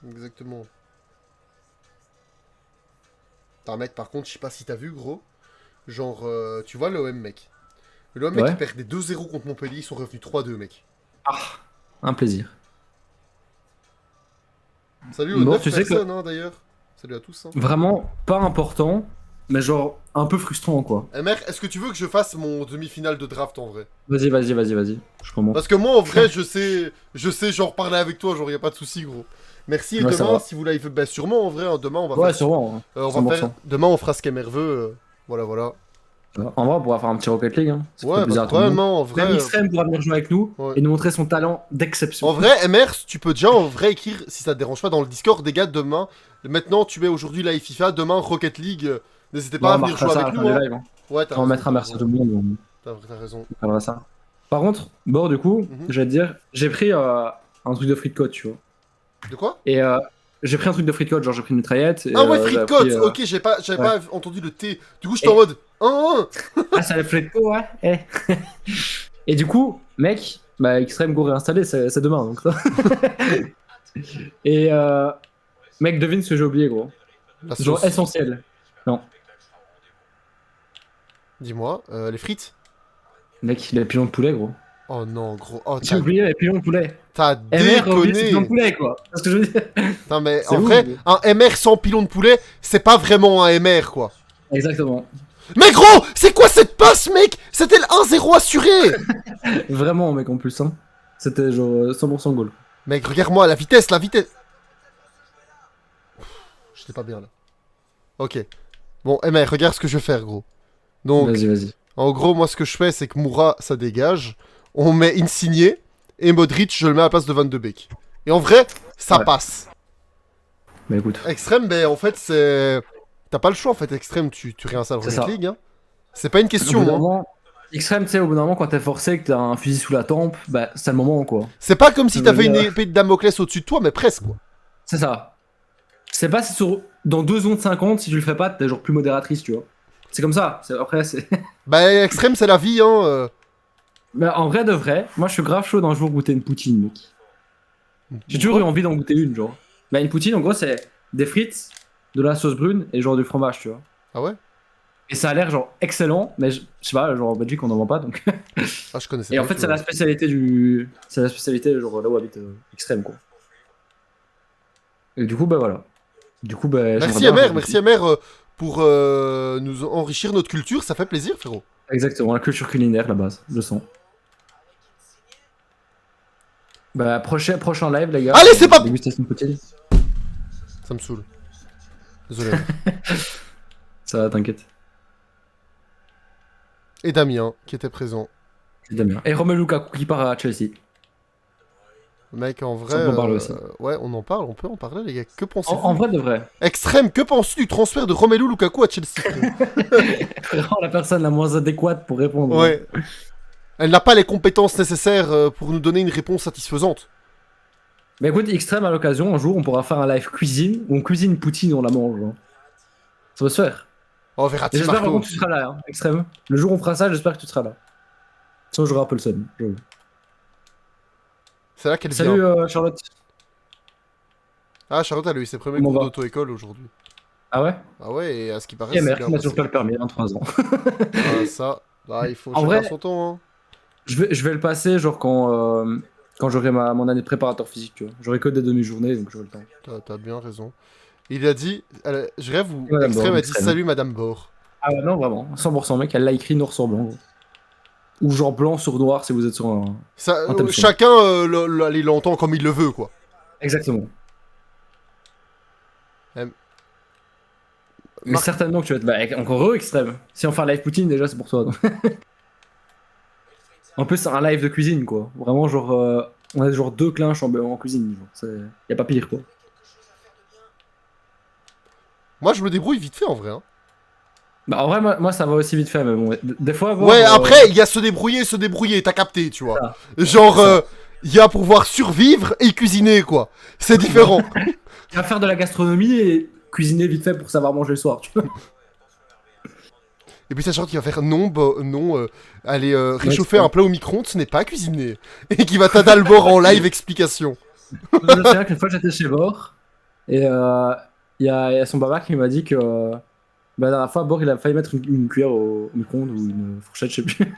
Exactement. Putain, mec, par contre, je sais pas si t'as vu, gros. Genre, tu vois l'OM, mec. L'OM, mec, Ouais. ils perdent 2-0 contre Montpellier, ils sont revenus 3-2, mec. Un plaisir. Salut aux Bon, 9 tu sais que- personnes, hein, d'ailleurs. Salut à tous, hein. Vraiment pas important, mais genre un peu frustrant, quoi. MR, est-ce que tu veux que je fasse mon demi-finale de draft, en vrai? Vas-y, vas-y, vas-y, vas-y. Je commence. Parce que moi, en vrai, je sais, genre, parler avec toi, genre, y a pas de souci, gros. Merci, et Ouais, ça demain, va. si vous l'avez fait, bah, sûrement, en vrai, hein, demain, on va Ouais, faire... sûrement. Hein. on va 100%. faire... Demain, on fera ce qu'MR veut, voilà, voilà. En vrai, on pourra faire un petit Rocket League. Hein. Ça fait Ouais, plaisir bah, à tout le monde. vraiment, en vrai... Même Xtreme pourra venir jouer avec nous Ouais. et nous montrer son talent d'exception. En vrai, MR, tu peux déjà, en vrai, écrire, si ça te dérange pas, dans le Discord, des gars, demain, maintenant, tu mets aujourd'hui live FIFA, demain, Rocket League, n'hésitez pas Bon, à on venir marquera jouer ça à la avec fin nous, du hein. live. Hein. Ouais, t'as On raison, mettra merci à tout le monde. t'as raison. On fera ça. Par contre, bon, du coup, Mhm. je vais te dire, j'ai pris un truc de free code, tu vois. De quoi? Et j'ai pris un truc de free code, genre j'ai pris une mitraillette. Et, Ah ouais, j'avais Free Code, pris, ok, j'avais ouais. pas entendu le T. Du coup, j'étais en mode, Ah, ça le free code, ouais. Eh. Et du coup, mec, bah, Xtreme Go réinstallé, c'est demain, donc ça. Et mec, devine ce que j'ai oublié, gros. La Genre sauce. essentiel. Non. Dis-moi, les frites? Mec, les pigeons de poulet, gros. Oh non, gros. Oh, J'ai oublié les pilons de poulet. t'as MR oublié ses pilons déconné. de poulet, quoi. C'est ce que je veux dire. Putain, mais C'est en ouf, vrai, mais- un MR sans pilon de poulet, c'est pas vraiment un MR, quoi. Exactement. Mais gros, c'est quoi cette passe, mec? C'était le 1-0 assuré. Vraiment, mec, en plus, hein. C'était genre 100% goal. Mec, regarde-moi, la vitesse, la vitesse. J'étais pas bien, là. Ok. Bon, MR, regarde ce que je vais faire, gros. Donc, Vas-y, vas-y. en gros, moi, ce que je fais, c'est que Moura, ça dégage. On met Insigné. Et Modric, je le mets à la place de Van de Beek. Et en vrai, ça Ouais. passe. Bah écoute. Extrême, ben en fait, c'est. T'as pas le choix en fait, extrême, tu rien à la C'est Rocket ça. League. Hein. C'est pas une Au question. bout d'un Hein. moment, extrême, tu sais, au bout d'un moment, quand t'es forcé, que t'as un fusil sous la tempe, bah c'est le moment, quoi. C'est pas comme si Ça t'avais veut une dire- épée de Damoclès au-dessus de toi, mais presque quoi. C'est ça. C'est pas si sur... dans 2 ondes 50, si tu le fais pas, t'es genre plus modératrice, tu vois. C'est comme ça. Après, c'est. Bah, extrême, c'est la vie, hein. Mais en vrai de vrai, moi je suis grave chaud d'un jour goûter une poutine, mec. J'ai toujours eu envie d'en goûter une, genre. Bah une poutine, en gros, c'est des frites, de la sauce brune et genre du fromage, tu vois. Ah ouais. Et ça a l'air genre excellent, mais je sais pas, genre en Belgique on en vend pas donc. Ah, je connaissais Et pas en du fait, tout, c'est la ouais. spécialité du. C'est la spécialité, genre là où habite Extrême, quoi. Et du coup, bah voilà. Du coup, bah. Merci j'aimerais bien MR, merci MR pour nous enrichir notre culture, ça fait plaisir, frérot. Exactement, la culture culinaire, la base, je sens. Bah, prochain live, les gars. Allez, c'est pas- Dégustation poutine. Ça me saoule. Désolé. Ça, t'inquiète. Et Damien, qui était présent. C'est Damien. Et Romelu Lukaku qui part à Chelsea. Mec, en vrai. Ça, on en parle aussi. Ouais, on en parle, on peut en parler, les gars. Que pensez-vous En vrai de vrai. Extrême, que penses-tu du transfert de Romelu Lukaku à Chelsea, frérot? Vraiment la personne la moins adéquate pour répondre. Ouais. Elle n'a pas les compétences nécessaires pour nous donner une réponse satisfaisante. Mais écoute, Extrême, à l'occasion, un jour, on pourra faire un live cuisine où on cuisine poutine, on la mange. Hein. Ça va se faire. On verra Et j'espère Marco. vraiment que tu seras là, hein, Extrême. Le jour où on fera ça, j'espère que tu seras là. Sinon, j'aurai un peu le seum. j'avoue. C'est là qu'elle Salut vient. Charlotte. Ah, Charlotte, elle a eu ses premiers Comment cours va d'auto-école aujourd'hui. Ah ouais. Ah ouais, et à ce qui paraît, Et c'est merde, bien il m'a passé. toujours pas le permis, 23 ans. Ah, ça, bah, il faut En chacun vrai- son temps. Hein. Je vais le passer, genre, quand j'aurai mon année de préparateur physique, tu vois. J'aurai que des demi-journées, donc j'aurai le temps. T'as bien raison. Il a dit, je rêve où Madame Extrême Bord, a dit Extrême. salut Madame Bord. Ah ouais, non, vraiment. 100%, mec, elle l'a écrit noir sur blanc. Gros. Ou genre blanc sur noir si vous êtes sur un. Ça, Un thème sombre. chacun il l'entend comme il le veut, quoi. Exactement. Euh, Mais Marc- certainement que tu vas être encore heureux, Extrême. Si on fait un live Poutine, déjà, c'est pour toi. donc. En plus, c'est un live de cuisine, quoi. Vraiment, genre. On a genre 2 clinches en cuisine. Genre. Y a pas pire, quoi. Moi, je me débrouille vite fait en vrai. Hein. Bah, en vrai, moi, ça va aussi vite fait, mais bon. Des fois, bon, Ouais, après, il y a se débrouiller, t'as capté, tu vois. ça. Genre, Ça. il y a pouvoir survivre et cuisiner, quoi. C'est différent. Tu vas faire de la gastronomie et cuisiner vite fait pour savoir manger le soir, tu vois. Et puis, sachant qu'il va faire non, aller réchauffer c'est un plat au micro-ondes, ce n'est pas cuisiner. Et qui va t'adalbor en live explication. Je me souviens qu'une fois, j'étais chez Bord et il y a son baba qui m'a dit que. Bah, la dernière fois, Bord, il a failli mettre une cuillère au micro-ondes ou une fourchette, je sais plus.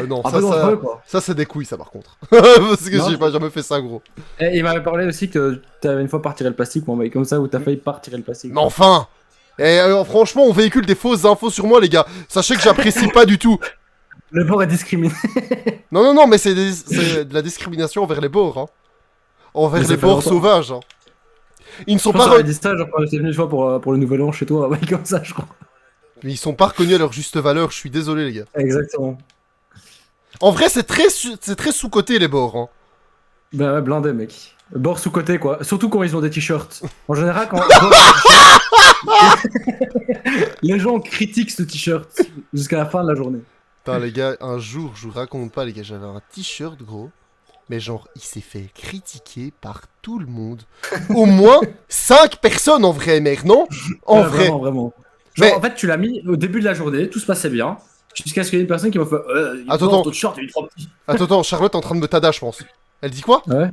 Non, Un ça, peu dangereux, quoi. ça c'est des couilles, ça, par contre. Parce que Non. j'ai pas jamais fait ça, gros. Et il m'avait parlé aussi que t'avais une fois pas retiré le plastique, moi, mais comme ça, où t'as failli pas retirer le plastique. Mais enfin et franchement, on véhicule des fausses infos sur moi, les gars. Sachez que j'apprécie pas du tout. Le Bord est discriminé. Non, mais c'est de la discrimination envers les bords, hein. Envers Mais ça les fait bords longtemps. sauvages, hein. Ils ne Je sont pense pas... qu'on avait dit ça, genre, quand j'étais venu une fois pour le nouvel an chez toi, ouais, comme ça, je crois. Mais ils sont pas reconnus à leur juste valeur, je suis désolé, les gars. Exactement. En vrai, c'est très sous-coté, les bords, hein. Bah ouais, blindé, mec. Bord sous-côté, quoi. Surtout quand ils ont des t-shirts. En général, quand. Les gens critiquent ce t-shirt jusqu'à la fin de la journée. Putain, les gars, un jour, je vous raconte pas, les gars, j'avais un t-shirt, gros. Mais genre, il s'est fait critiquer par tout le monde. Au moins 5 personnes, en vrai, mec, non? En Ouais, vrai. Vraiment, vraiment. Genre, Mais- en fait, tu l'as mis au début de la journée, tout se passait bien. Jusqu'à ce qu'il y ait une personne qui m'a fait. Attends. ton t-shirt, il est trop petit. Attends, Charlotte est en train de me tada, je pense. Elle dit quoi? Ouais.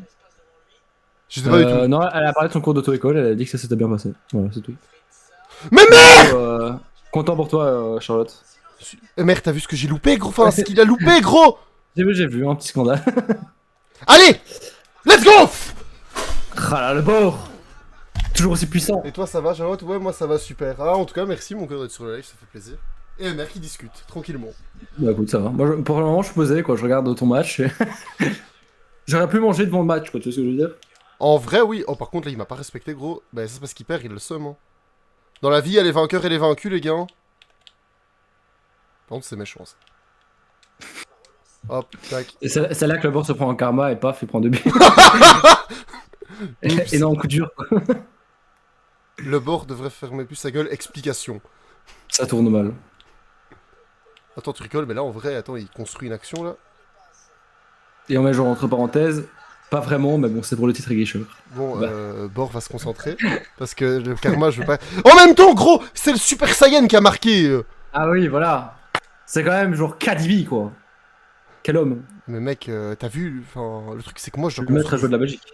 Je sais pas du tout. Non, elle a parlé de son cours d'auto-école, elle a dit que ça s'était bien passé. Voilà, c'est tout. Mais merde! Content pour toi, Charlotte. Merde, t'as vu ce que j'ai loupé, gros? Enfin, ce qu'il a loupé, gros! J'ai vu, un petit scandale. Allez, let's go. Ah là, le bord. Toujours aussi puissant. Et toi, ça va, Charlotte? Ouais, moi, ça va super. Ah, en tout cas, merci, mon cœur, d'être sur le live, ça fait plaisir. Et un mec qui discute, tranquillement. Bah écoute, ça va. Moi, pour le moment, je suis posé, quoi. Je regarde ton match. J'aurais pu manger devant le match, quoi. Tu vois ce que je veux dire? En vrai, oui. Oh, par contre, là, il m'a pas respecté, gros. Bah, ça, c'est parce qu'il perd, il a le seum, hein. Dans la vie, il y a les vainqueurs et les vaincus, les gars. Par contre, c'est méchant, ça. Hop, tac. Et c'est là que le bord se prend en karma et paf, il prend 2 buts. Oups. Et non, coup dur. Le bord devrait fermer plus sa gueule. Explication. Ça tourne mal. Attends, tu rigoles, mais là, en vrai, attends, il construit une action, là. Et on met genre entre parenthèses, pas vraiment, mais bon, c'est pour le titre Geisher. Bon, Bah. Bord va se concentrer. Parce que le karma, je veux pas... En même temps, gros, c'est le Super Saiyan qui a marqué. Ah oui, voilà. C'est quand même genre 4 vies, quoi. Quel homme. Mais mec, t'as vu... Enfin, le truc, c'est que moi, je dois Le maître à construire... jouer de la Belgique.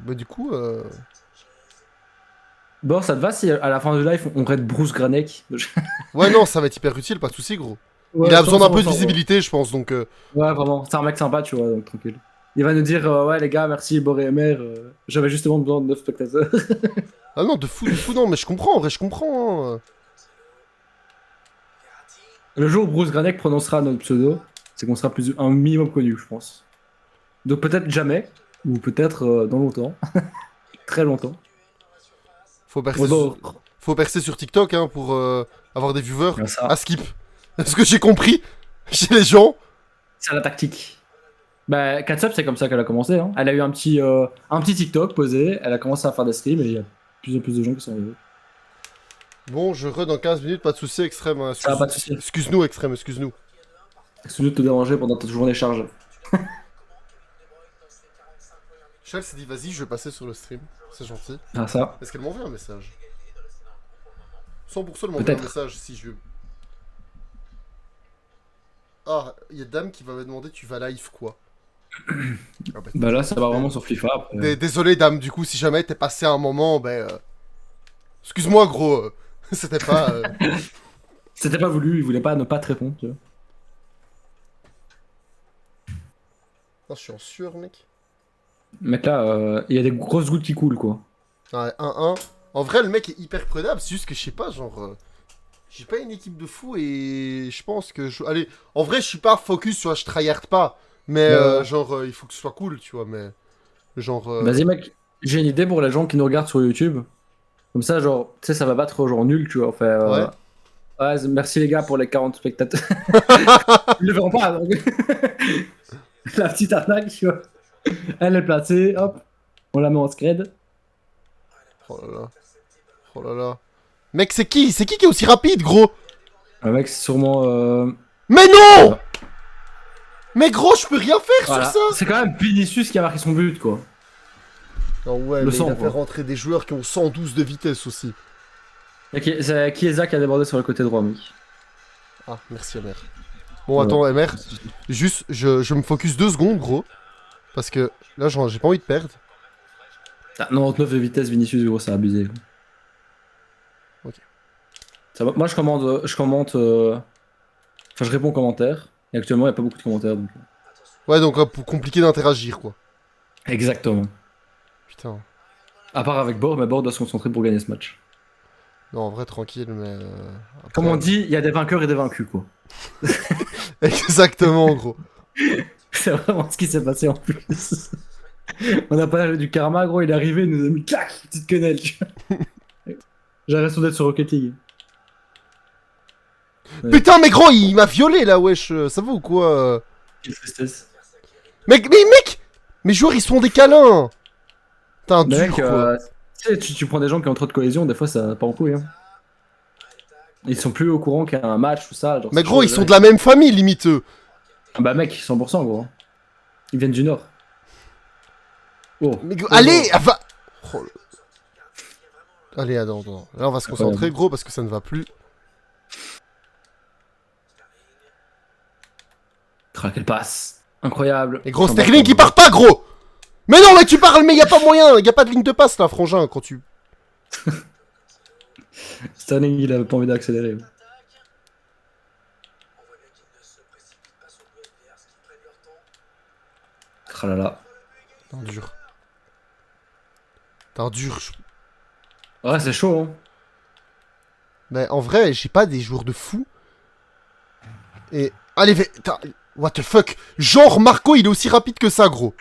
Bah, du coup... Bon, ça te va si à la fin du live on raid Bruce Granek? Ouais, non, ça va être hyper utile, pas de soucis, gros. Ouais, Il a besoin d'un peu de 100%, visibilité, je pense, donc... Ouais, vraiment, c'est un mec sympa, tu vois, donc tranquille. Il va nous dire, ouais, les gars, merci, Bor et MR, j'avais justement besoin de 9 spectateurs. Ah non, de fou, non, mais je comprends, en vrai, je comprends. Hein. Le jour où Bruce Granek prononcera notre pseudo, c'est qu'on sera plus un minimum connu, je pense. Donc peut-être jamais, ou peut-être dans longtemps. Très longtemps. Faut percer, Au bord. faut percer sur TikTok, hein, pour avoir des viewers. Ah, ça, À skip. Ce que j'ai compris chez les gens. c'est la tactique. Bah, Catsup, c'est comme ça qu'elle a commencé. Hein. Elle a eu un petit TikTok posé, elle a commencé à faire des streams et il y a de plus en plus de gens qui sont arrivés. Bon, je re dans 15 minutes, pas de soucis, Extrême. Hein. Ça va, pas de soucis. Excuse-nous, Extrême, excuse-nous. Excuse-nous de te déranger pendant ta journée chargée. Chelle s'est dit, vas-y, je vais passer sur le stream. C'est gentil. Ah, ça. Est-ce qu'elle m'envoie un message? 100% elle m'envoie un Peut-être. message si je... Ah, il y a Dame qui va me demander, tu vas live quoi? Ah Bah là, ça va vraiment sur FIFA. Après. Désolé, Dame, du coup, si jamais t'es passé un moment, ben... Excuse-moi, gros. C'était pas... C'était pas voulu, il voulait pas ne pas te répondre, tu vois. Non, je suis en sueur, mec. Mec, là, il y a des grosses gouttes qui coulent, quoi. Ouais, 1-1. En vrai, le mec est hyper prenable, c'est juste que je sais pas, genre... J'ai pas une équipe de fou et je pense que... Allez, en vrai, je suis pas focus, tu vois, je tryhard pas. Mais genre, il faut que ce soit cool, tu vois, mais... Genre... Vas-y, mec, j'ai une idée pour les gens qui nous regardent sur YouTube. Comme ça, genre, tu sais, ça va pas trop genre nul, tu vois. Enfin, Ouais. ouais, merci les gars pour les 40 spectateurs. Ils le verront pas, donc. La petite arnaque, tu vois. Elle est placée, hop, on la met en scred. Oh là là. Oh là là. Mec, c'est qui? C'est qui est aussi rapide, gros? Le mec, c'est sûrement. Mais non! Mais gros, je peux rien faire Voilà. sur ça! C'est quand même Vinicius qui a marqué son but, quoi. Oh ouais, Le mais sang, il a fait quoi. rentrer des joueurs qui ont 112 de vitesse aussi. C'est Chiesa qui a débordé sur le côté droit, mec. Ah, merci, MR. Bon, attends, MR. Juste, je me focus 2 secondes, gros. Parce que là, j'ai pas envie de perdre. Ah, 99 de vitesse, Vinicius, gros, c'est abusé. Ok. Ça va. Moi, je commente. Enfin, je réponds aux commentaires. Et actuellement, il n'y a pas beaucoup de commentaires. Donc... Ouais, donc pour compliqué d'interagir, quoi. Exactement. Putain. À part avec Bord, mais Bord doit se concentrer pour gagner ce match. Non, en vrai, tranquille, mais... après... Comme on dit, il y a des vainqueurs et des vaincus, quoi. Exactement, gros. C'est vraiment ce qui s'est passé en plus. On a pas du karma, gros, il est arrivé, il nous a mis clac, petite quenelle. J'ai l'impression d'être sur Rocket League. Ouais. Putain, mais gros, il m'a violé, là, wesh. Ça va ou quoi? Quelle tristesse. Mec, mes joueurs, ils se font des câlins. T'es un dur, Mec, quoi. tu sais, tu prends des gens qui ont trop de cohésion, des fois ça part en couille. Hein. Ils sont plus au courant qu'il y a un match ou ça. Genre, Mais c'est gros, chaud, ils les sont mecs. de la même famille, limite, eux. Bah mec, 100% gros. Ils viennent du nord. Oh. Mais Oh, allez, oh. va... Oh, allez, attends. Là, on va se concentrer, gros, parce que ça ne va plus. Quelle passe. Incroyable. Et gros, Sterling qui part pas, gros. Mais non, mais tu parles, mais y a pas moyen. Y a pas de ligne de passe, là, frangin, quand tu... Sterling, il avait pas envie d'accélérer. Ah là là. T'es un dur. T'es un dur. Ouais, c'est chaud, hein. Mais en vrai, j'ai pas des joueurs de fou. Et. Allez, what the fuck? Genre, Marco, il est aussi rapide que ça, gros.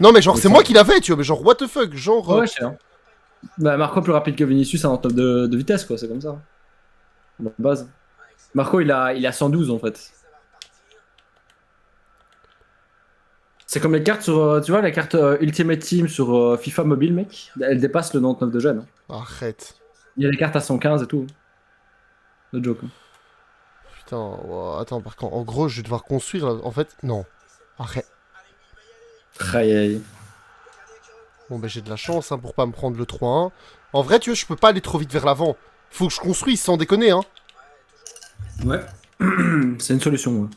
Non, mais genre, Mais c'est ça- moi qui l'avais, tu vois. Mais genre, what the fuck? Genre. Ouais, je sais. Hein. Bah, Marco plus rapide que Vinicius, c'est un top de vitesse, quoi. C'est comme ça. De base. Marco, il a 112 en fait. C'est comme les cartes sur. Tu vois, les cartes Ultimate Team sur FIFA mobile, mec. Elles dépassent le 99 de gêne. Hein. Arrête. Il y a des cartes à 115 et tout. Le joke. Hein. Putain, oh, attends, par contre, en gros, je vais devoir construire. Là. En fait, non. Arrête. Aïe aïe. Bon, ben, j'ai de la chance hein, pour pas me prendre le 3-1. En vrai, tu vois, je peux pas aller trop vite vers l'avant. Faut que je construise sans déconner, hein. Ouais. C'est une solution, ouais.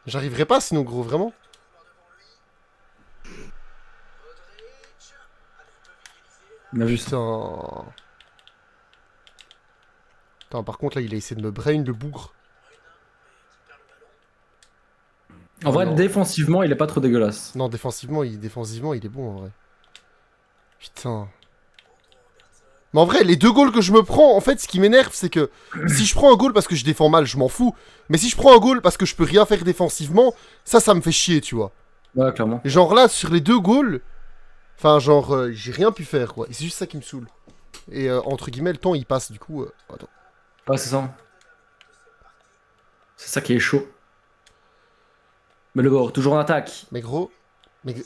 J'arriverai pas sinon, gros, vraiment. Bien vu ça. Putain. Putain, par contre, là, il a essayé de me brain le bougre. En vrai, non. défensivement, il est pas trop dégueulasse. Non, défensivement, il est bon, en vrai. Putain. Mais en vrai, les 2 goals que je me prends, en fait, ce qui m'énerve, c'est que si je prends un goal parce que je défends mal, je m'en fous. Mais si je prends un goal parce que je peux rien faire défensivement, ça me fait chier, tu vois. Ouais, clairement. Et genre là, sur les 2 goals, enfin, genre, j'ai rien pu faire, quoi. Et c'est juste ça qui me saoule. Et entre guillemets, le temps, il passe, du coup... Attends. Ouais, c'est ça. C'est ça qui est chaud. Mais le bord, toujours en attaque. Mais gros... Mais...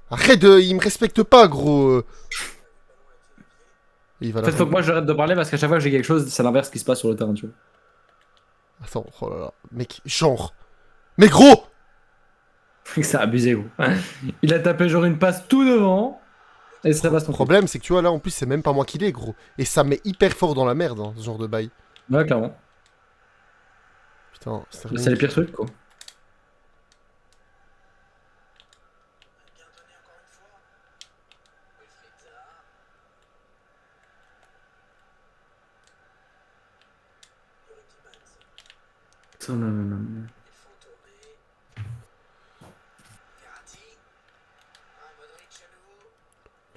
Arrête, il me respecte pas, gros. Il va En la fait, faut que moi j'arrête de parler parce qu'à chaque fois que j'ai quelque chose, c'est l'inverse qui se passe sur le terrain, tu vois. Attends, oh là là. Mec, genre... Mais gros! C'est abusé, gros. Il a tapé genre une passe tout devant. Et ça passe ton Le problème, c'est que tu vois, là, en plus, c'est même pas moi qui l'ai, gros. Et ça me met hyper fort dans la merde, hein, ce genre de bail. Ouais, clairement. Putain, C'est les pires trucs, quoi. Non, non, non, non.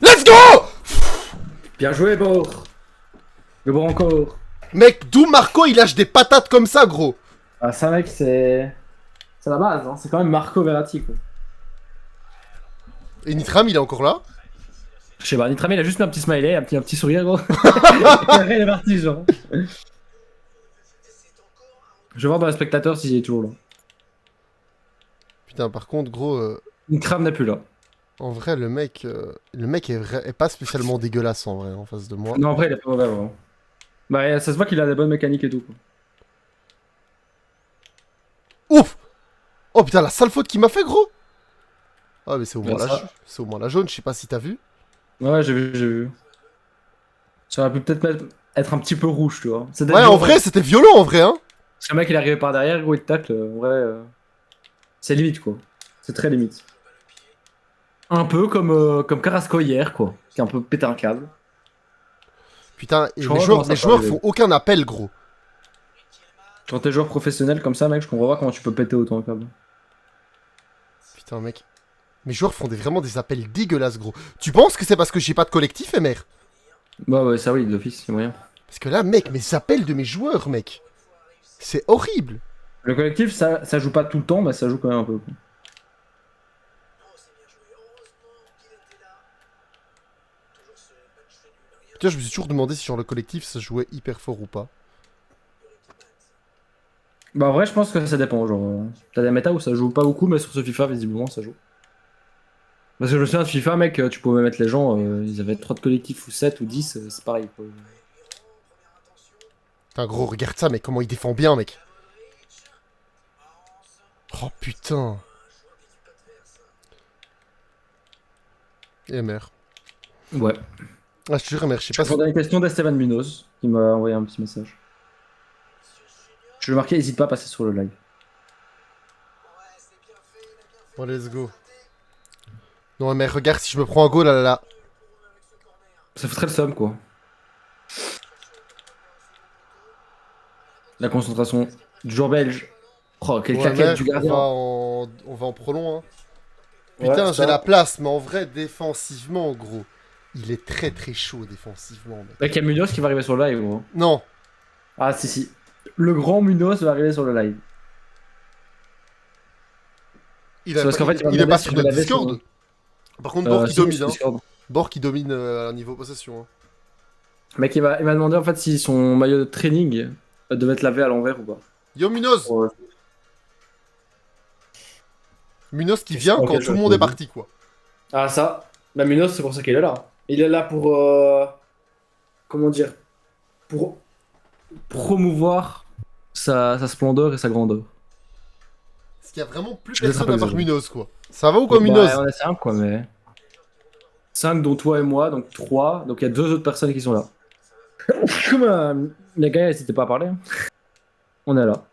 Let's go! Bien joué, Bord. Le bord encore. Mec, d'où Marco, il lâche des patates comme ça, gros. Ah, ça, mec, c'est. C'est la base, hein. C'est quand même Marco Verratti, quoi. Et Nitram, il est encore là? Je sais pas, Nitram, il a juste mis un petit smiley, un petit sourire, gros. Il est parti, genre. Je vais voir dans les spectateurs s'il est toujours là. Putain, par contre, gros... Nitram n'est plus là. En vrai, le mec est pas spécialement dégueulasse, en vrai, en face de moi. Non, après, il est pas mauvais, vraiment. Bah, ça se voit qu'il a des bonnes mécaniques et tout, quoi. Ouf! Oh putain, la sale faute qu'il m'a fait, gros! Ah, mais c'est au moins Regarde ça. c'est au moins la jaune, je sais pas si t'as vu. Ouais, j'ai vu, j'ai vu. Ça aurait pu peut-être être un petit peu rouge, tu vois. Ouais, en vrai, c'était violent, en vrai, hein. Parce que le mec, il est arrivé par derrière, gros, il te tacle. En vrai, c'est limite, quoi. C'est très limite. Un peu comme Carrasco hier, quoi. Qui a un peu pété un câble. Putain, et Je les comprends joueurs, comment ça les joueurs peut font aucun appel, gros. Quand t'es joueur professionnel comme ça, mec, je comprends pas comment tu peux péter autant un câble. Putain, mec. Mes joueurs font vraiment des appels dégueulasses, gros. Tu penses que c'est parce que j'ai pas de collectif, MR? Bah ouais, ça oui, d'office, c'est moyen. Parce que là, mec, mes appels de mes joueurs, mec. C'est horrible. Le collectif, ça joue pas tout le temps, mais ça joue quand même un peu, quoi. Putain, je me suis toujours demandé si sur le collectif ça jouait hyper fort ou pas. Bah en vrai, je pense que ça dépend, genre. T'as des méta où ça joue pas beaucoup, mais sur ce FIFA, visiblement, ça joue. Parce que je me souviens de FIFA, mec, tu pouvais mettre les gens, ils avaient 3 de collectif ou 7 ou 10, c'est pareil, quoi. Putain, gros, regarde ça, mec, comment il défend bien, mec. Oh, putain. Et MR. Ouais. Ah, je te jure, MR, je sais pas Je si... répondais à une question d'Esteban Munoz, qui m'a envoyé un petit message. Je le marquais, n'hésite pas à passer sur le live. Bon, let's go. Non, MR, regarde, si je me prends un goal, là, là, là. Ça foutrait le somme, quoi. La concentration du joueur belge. Oh, quelle Bon, claquette MR, du gardien. on va on va en prolong, hein. Ouais, Putain, c'est j'ai ça. la place, mais en vrai, défensivement, gros. Il est très très chaud défensivement, mec. Mec, il y a Munoz qui va arriver sur le live, gros. Non, Ah, si, si. Le grand Munoz va arriver sur le live. C'est parce qu'en fait, il va il est demander pas si sur je vais notre laver Discord. son. Par contre, Bord qui Si, domine, sur hein. Discord. Bord qui domine niveau possession, hein. Mec, il m'a demandé en fait si son maillot de training devait être lavé à l'envers ou pas. Yo, Munoz! Ouais. Munoz qui vient Ok, quand je tout le vais monde est poser. parti, quoi. Ah, ça. Bah, Munoz, c'est pour ça qu'il est là. Il est là pour. Comment dire? Pour promouvoir sa splendeur et sa grandeur. Parce qu'il y a vraiment plus Je vais être un personne peu à part exagéré. Munoz, quoi. Ça va ou quoi, Bah, Munoz? on est 5 quoi, mais. 5 dont toi et moi, donc 3. Donc il y a 2 autres personnes qui sont là. Comme les gars, n'hésitez pas à parler, hein. On est là.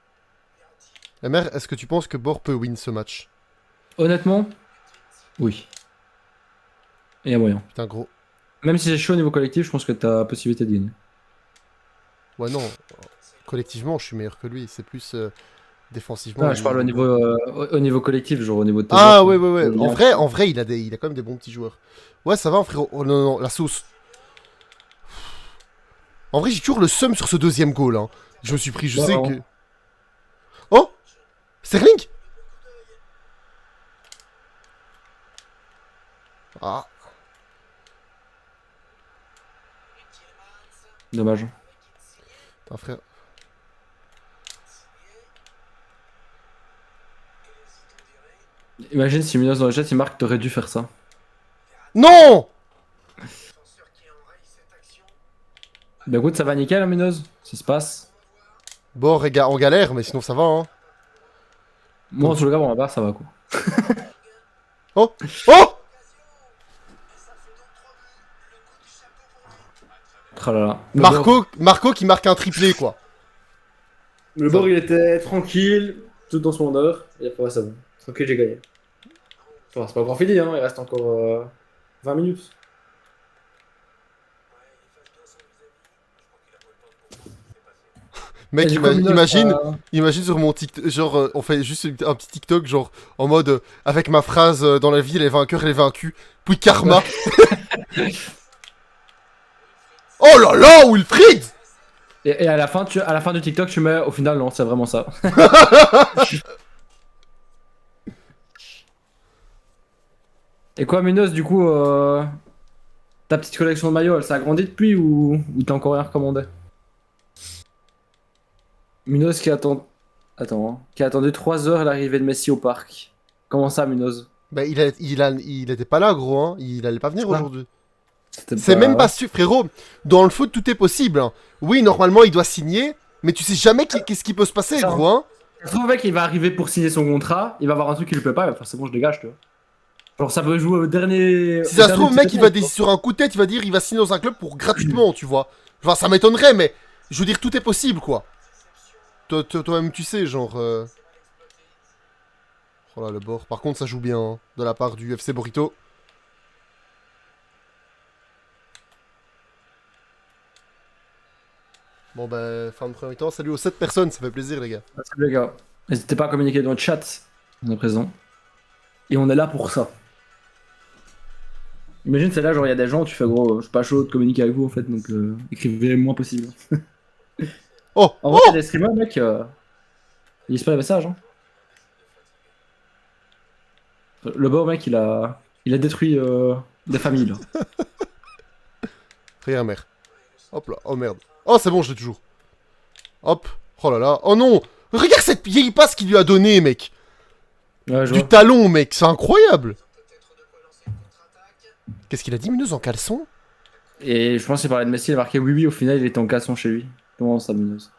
La mère, est-ce que tu penses que Bord peut win ce match? Honnêtement, oui. Il y a moyen. Putain, gros. Même si c'est chaud au niveau collectif, je pense que t'as possibilité de gagner. Ouais, non. Collectivement, je suis meilleur que lui. C'est plus défensivement. Ah, je parle au niveau collectif, genre au niveau de tes Ah, joueurs, ouais, quoi. ouais, ouais. En vrai, il a quand même des bons petits joueurs. Ouais, ça va, frérot. Oh, non, non, la sauce. En vrai, j'ai toujours le seum sur ce deuxième goal, hein. Je me suis pris, je Ouais, sais vraiment. que... Oh! Sterling! Ah, Dommage. putain, frère. Imagine si Minos dans le chat il marque, t'aurais dû faire ça. Non! Bah écoute, ça va nickel, hein, Minos. Ça se passe. Bon, en galère, mais sinon ça va, hein. Moi, en tout cas, bon, là-bas, ça va quoi. Oh! Oh! Oh là là. Marco qui marque un triplé, quoi. Le bord, il était tranquille, tout dans son honneur. Et après, ça va. Tranquille, j'ai gagné. Bon, c'est pas encore fini, hein. Il reste encore 20 minutes. Mec, Et du coup, Minos, imagine sur mon TikTok, genre, on fait juste un petit TikTok, genre, en mode, avec ma phrase, dans la vie, les vainqueurs et les vaincus, puis karma. Oh là là, Wilfried! et à la fin du TikTok, tu mets au final, non, c'est vraiment ça. Et quoi, Minos, du coup, ta petite collection de maillots, elle s'est agrandie depuis ou t'as encore rien recommandé? Minos qui attend. Attends, hein. Qui a attendu 3 heures à l'arrivée de Messi au parc. Comment ça, Minos? Bah, il était pas là, gros, hein. Il allait pas venir Ah. aujourd'hui. C'était C'est même pas ouais. sûr, frérot. Dans le foot, tout est possible, hein. Oui, normalement, il doit signer, mais tu sais jamais qu'est-ce qui peut se passer, Ça. gros, hein. Ça se trouve, mec, il va arriver pour signer son contrat, il va avoir un truc qui lui plaît pas, il va faire c'est bon, je dégage, tu vois. Genre, ça peut jouer au dernier. Si ça se trouve, petit mec, détail, tu vois. sur un coup de tête, il va dire, il va signer dans un club pour gratuitement, tu vois. Enfin, ça m'étonnerait, mais je veux dire, tout est possible, quoi. Toi-même, tu sais, genre. Oh là, le bord. Par contre, ça joue bien, hein, de la part du FC Burrito. Bon, bah, fin de premier temps. Salut aux 7 personnes, ça fait plaisir, les gars. Salut, les gars. N'hésitez pas à communiquer dans le chat, on est présent. Et on est là pour ça. Imagine, c'est là, genre, il y a des gens, tu fais gros, je suis pas chaud de communiquer avec vous en fait, donc écrivez le moins possible. Oh! En vrai, Oh! il y a des streamers, mec, ils lisent pas les messages, hein. Le beau mec, il a détruit des familles, là. Regarde, mère. Hop là. Oh merde. Oh, c'est bon, je l'ai toujours. Hop. Oh là là. Oh non! Regarde cette vieille passe qu'il lui a donnée, mec! Ouais, je Du vois. talon, mec, c'est incroyable! Qu'est-ce qu'il a dit, Munoz, en caleçon? Et je pense qu'il parlait de Messi, il a marqué oui, oui, au final, il était en casson chez lui. Comment ça, Minos?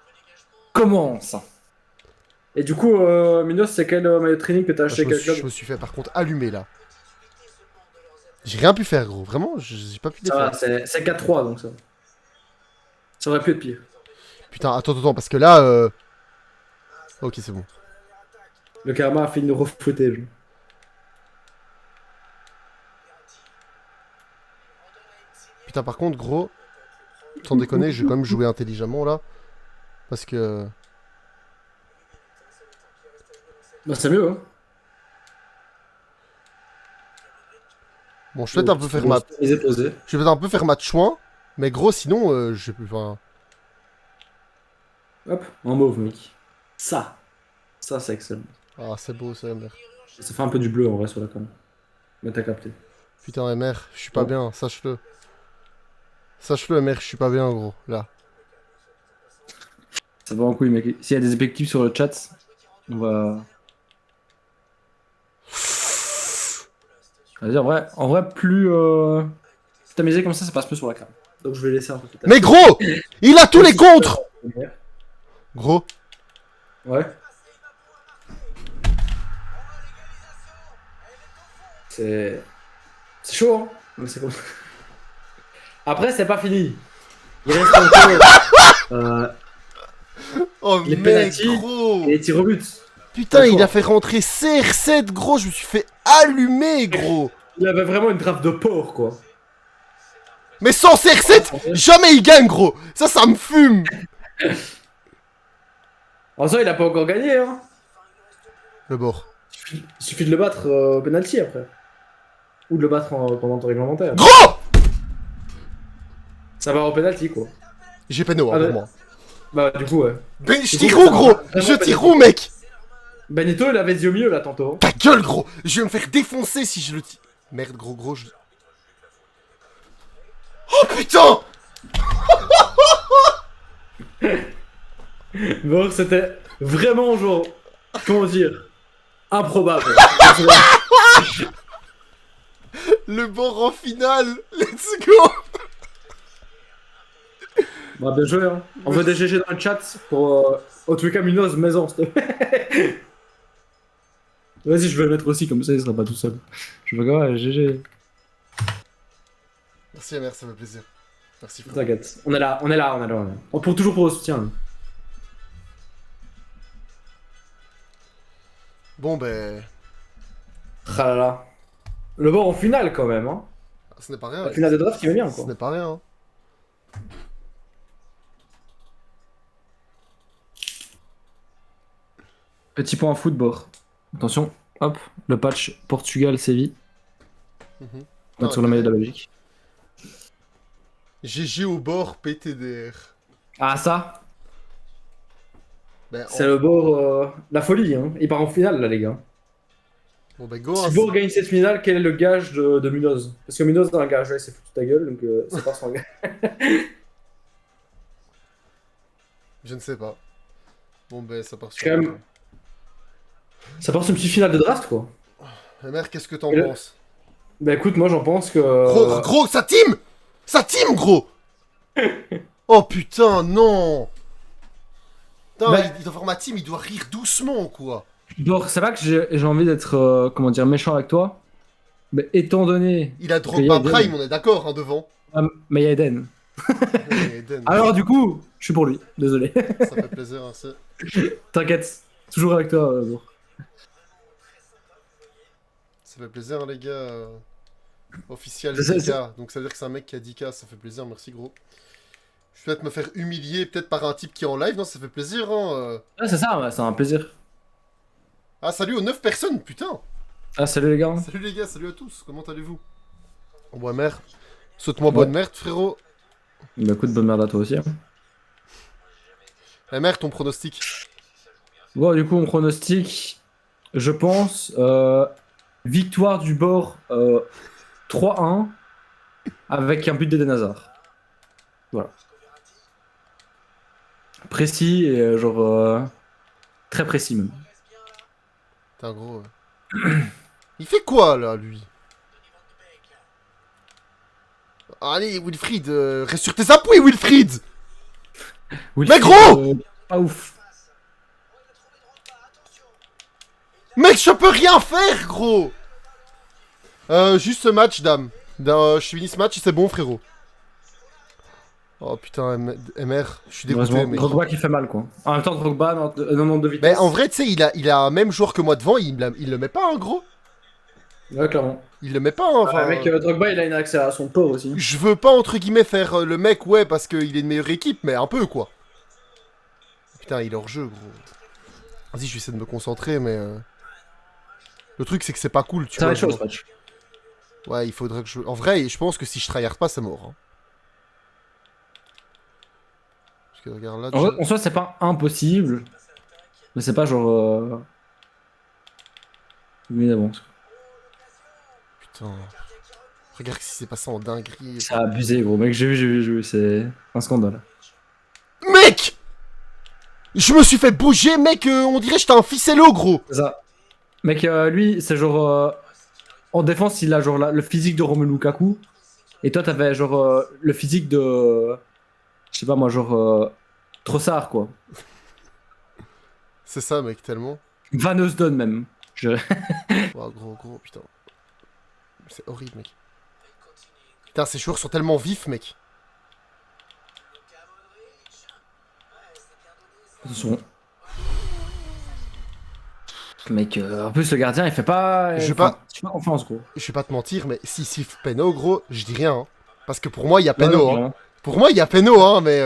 Comment ça? Et du coup, Minos, c'est quel maillot de training que t'as acheté, quel club? Je me suis fait, par contre, allumer, là. J'ai rien pu faire, gros. Vraiment, j'ai pas pu les Ça va, faire. c'est 4-3, donc ça. Ça aurait pu être pire. Putain, attends, parce que là, Ok, c'est bon. Le karma a fait une refouettage. Putain, par contre, gros, sans déconner, je vais quand même jouer intelligemment, là. Parce que... Bah, c'est mieux, hein. Bon, je vais peut-être un peu faire ma... Les ai posés. Je vais peut-être un peu faire ma chouin. Mais gros, sinon, je sais plus... Enfin... Hop, en mauve, mec. Ça, c'est excellent. Ah, c'est beau, ça, MR. Ça fait un peu du bleu en vrai sur la com. Mais t'as capté. Putain, MR, je suis pas Oh. bien, sache-le. Sache-le, MR, je suis pas bien, gros, là. Ça va en couille, mec. S'il y a des effectifs sur le chat, on va. Vas-y, en vrai, plus c'est amusé comme ça passe plus sur la cam. Donc je vais laisser un peu. Mais gros, il a tous les contres. Gros. Ouais. C'est chaud, hein. Mais c'est comme... Après, c'est pas fini. Il reste encore Oh, les mec, pénaltys gros. et les tirs au but. Putain, il a fait rentrer CR7, gros, je me suis fait allumer, gros. Il avait vraiment une trappe de porc, quoi. Mais sans CR7, jamais il gagne, gros. Ça me fume. En soi, il a pas encore gagné, hein. Le bord. Il suffit de le battre au penalty après. Ou de le battre pendant ton réglementaire. Gros. Ça va au penalty, quoi. J'ai péno, hein, Ah, pour ouais. moi. Bah, du coup, ouais. Ben, je Du coup, tire où, ça gros. va vraiment Je pas tire du où, tout. mec. Benito, il avait dit au milieu, là, tantôt. Ta gueule, gros. Je vais me faire défoncer si je le tire. Merde, gros, je... Oh, putain. Bon, c'était vraiment, genre, comment dire, improbable. Le bord en finale. Let's go. Bah, bien joué, hein. On veut des GG dans le chat pour Otwika Munoz maison, s'il te plaît. Vas-y, je vais le mettre aussi, comme ça il sera pas tout seul. Je veux quoi, GG. Merci, MR, ça fait plaisir. Merci, frère. T'inquiète, on est là. On pour toujours pour le soutien. Hein. Bon, ben... Ah là là. Le bord en finale quand même, hein. Ce n'est pas rien. La finale de draft qui va bien, Ce quoi. n'est pas rien, hein. Petit point football. Attention, hop, le patch Portugal-Séville. Mhm. On est sur le maillot de la Belgique. GG au bord PTDR. Ah ça, Ben, c'est le bord... la folie, hein. Il part en finale là, les gars. Bon, ben, go, Si hein, Bourg gagne cette finale, quel est le gage de Munoz? Parce que Munoz dans un gage, ouais, c'est foutu ta gueule, donc c'est pas son gage. Je ne sais pas. Bon, ben, ça part sur... Quand même. Ça part sur une petite finale de draft, quoi. MR, qu'est-ce que t'en Et le- penses? Bah écoute, moi j'en pense que... Gros, ça team. Ça team, gros. Oh, putain, non. Putain, Bah- il doit voir ma team, il doit rire doucement, quoi. Bon, c'est pas que j'ai envie d'être, comment dire, méchant avec toi, mais étant donné... Il a que Drogba Eden- Prime, on est d'accord, hein, devant. Mais il y a Eden. Ouais, Eden, Alors du coup, je suis pour lui, désolé. ça fait plaisir, hein, T'inquiète, toujours avec toi, Bourg. ça fait plaisir, hein, les gars. Officiel C'est- 10K, donc ça veut dire que c'est un mec qui a 10K, ça fait plaisir, merci, gros. Je vais peut-être me faire humilier, peut-être par un type qui est en live, non, ça fait plaisir, hein. Ah, c'est ça, ouais, c'est un plaisir. Ah, salut aux 9 personnes, putain. Ah, salut les gars. Salut les gars, salut à tous, comment allez-vous? Bon, merde. Saute-moi bonne merde, frérot. Bah écoute, bonne merde à toi aussi. Hein. Eh merde, ton pronostic. Bon, du coup, mon pronostic, je pense, victoire du bord 3-1 avec un but d'Eden Hazard. Voilà. Précis et très précis même. T'es un gros. Il fait quoi là, lui? Allez, Wilfried, reste sur tes appuis, Wilfried! Mais gros pas ouf. Mec, je peux rien faire, gros! Juste ce match, dame. Je finis ce match et c'est bon, frérot. Oh putain, MR, je suis dégoûté, mec. Drogba qui fait mal, quoi. En même temps, Drogba, non, de vitesse. Mais en vrai, tu sais, il a un même joueur que moi devant, il le met pas, hein, gros. Ouais, clairement. Il le met pas, hein, enfin. Mec, Drogba, il a une accélération de pauvre aussi. Je veux pas, entre guillemets, faire le mec, ouais, parce qu'il est une meilleure équipe, mais un peu, quoi. Putain, il est hors jeu, gros. Vas-y, je vais essayer de me concentrer, mais... Le truc, c'est que c'est pas cool, tu Ça vois. va être chaud, genre. ce match. Ouais, il faudrait que je... En vrai, je pense que si je tryhard pas, c'est mort. Hein. Parce que regarde là, En, déjà... en soi, c'est pas impossible, mais c'est pas genre. Une avance. Putain... Regarde ce qui s'est passé en dinguerie. C'est abusé, gros. Mec, j'ai vu, c'est un scandale. Mec! Je me suis fait bouger, mec, on dirait que j'étais un ficello, gros. C'est ça. Mec, lui, c'est genre. En défense, il a genre le physique de Romelu Lukaku. Et toi, t'avais genre le physique de. Je sais pas moi, genre. Trossard, quoi. C'est ça, mec, tellement. Van Eusden, même. Oh, gros, putain. C'est horrible, mec. Putain, ces joueurs sont tellement vifs, mec. Attention. Mec, en plus, le gardien, il fait pas. Je vais pas... Je fais pas confiance, gros. Je vais pas te mentir, mais si siffle Peno, gros, je dis rien. Hein. Parce que pour moi, il y a Non, Peno. non, Hein. non. Pour moi, il y a Peno, hein, mais...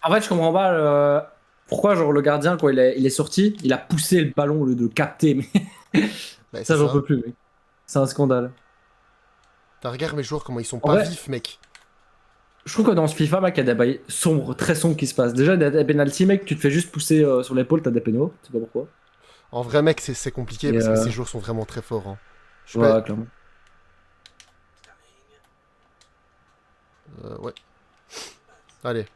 En fait, je comprends pas pourquoi, genre, le gardien, quand il est sorti, il a poussé le ballon au lieu de le capter. Mais Bah, c'est ça, j'en ça. peux plus, mec. C'est un scandale. T'as regarde mes joueurs, comment ils sont En pas vrai, vifs, mec. je trouve que dans ce FIFA, mec, il y a des bails sombres, très sombres qui se passent. Déjà, il y a des penalties, mec, tu te fais juste pousser sur l'épaule, t'as des pénaux. Je sais pas pourquoi. En vrai, mec, c'est compliqué Et parce que ces joueurs sont vraiment très forts. Hein. Je sais voilà, clairement. ouais. Allez.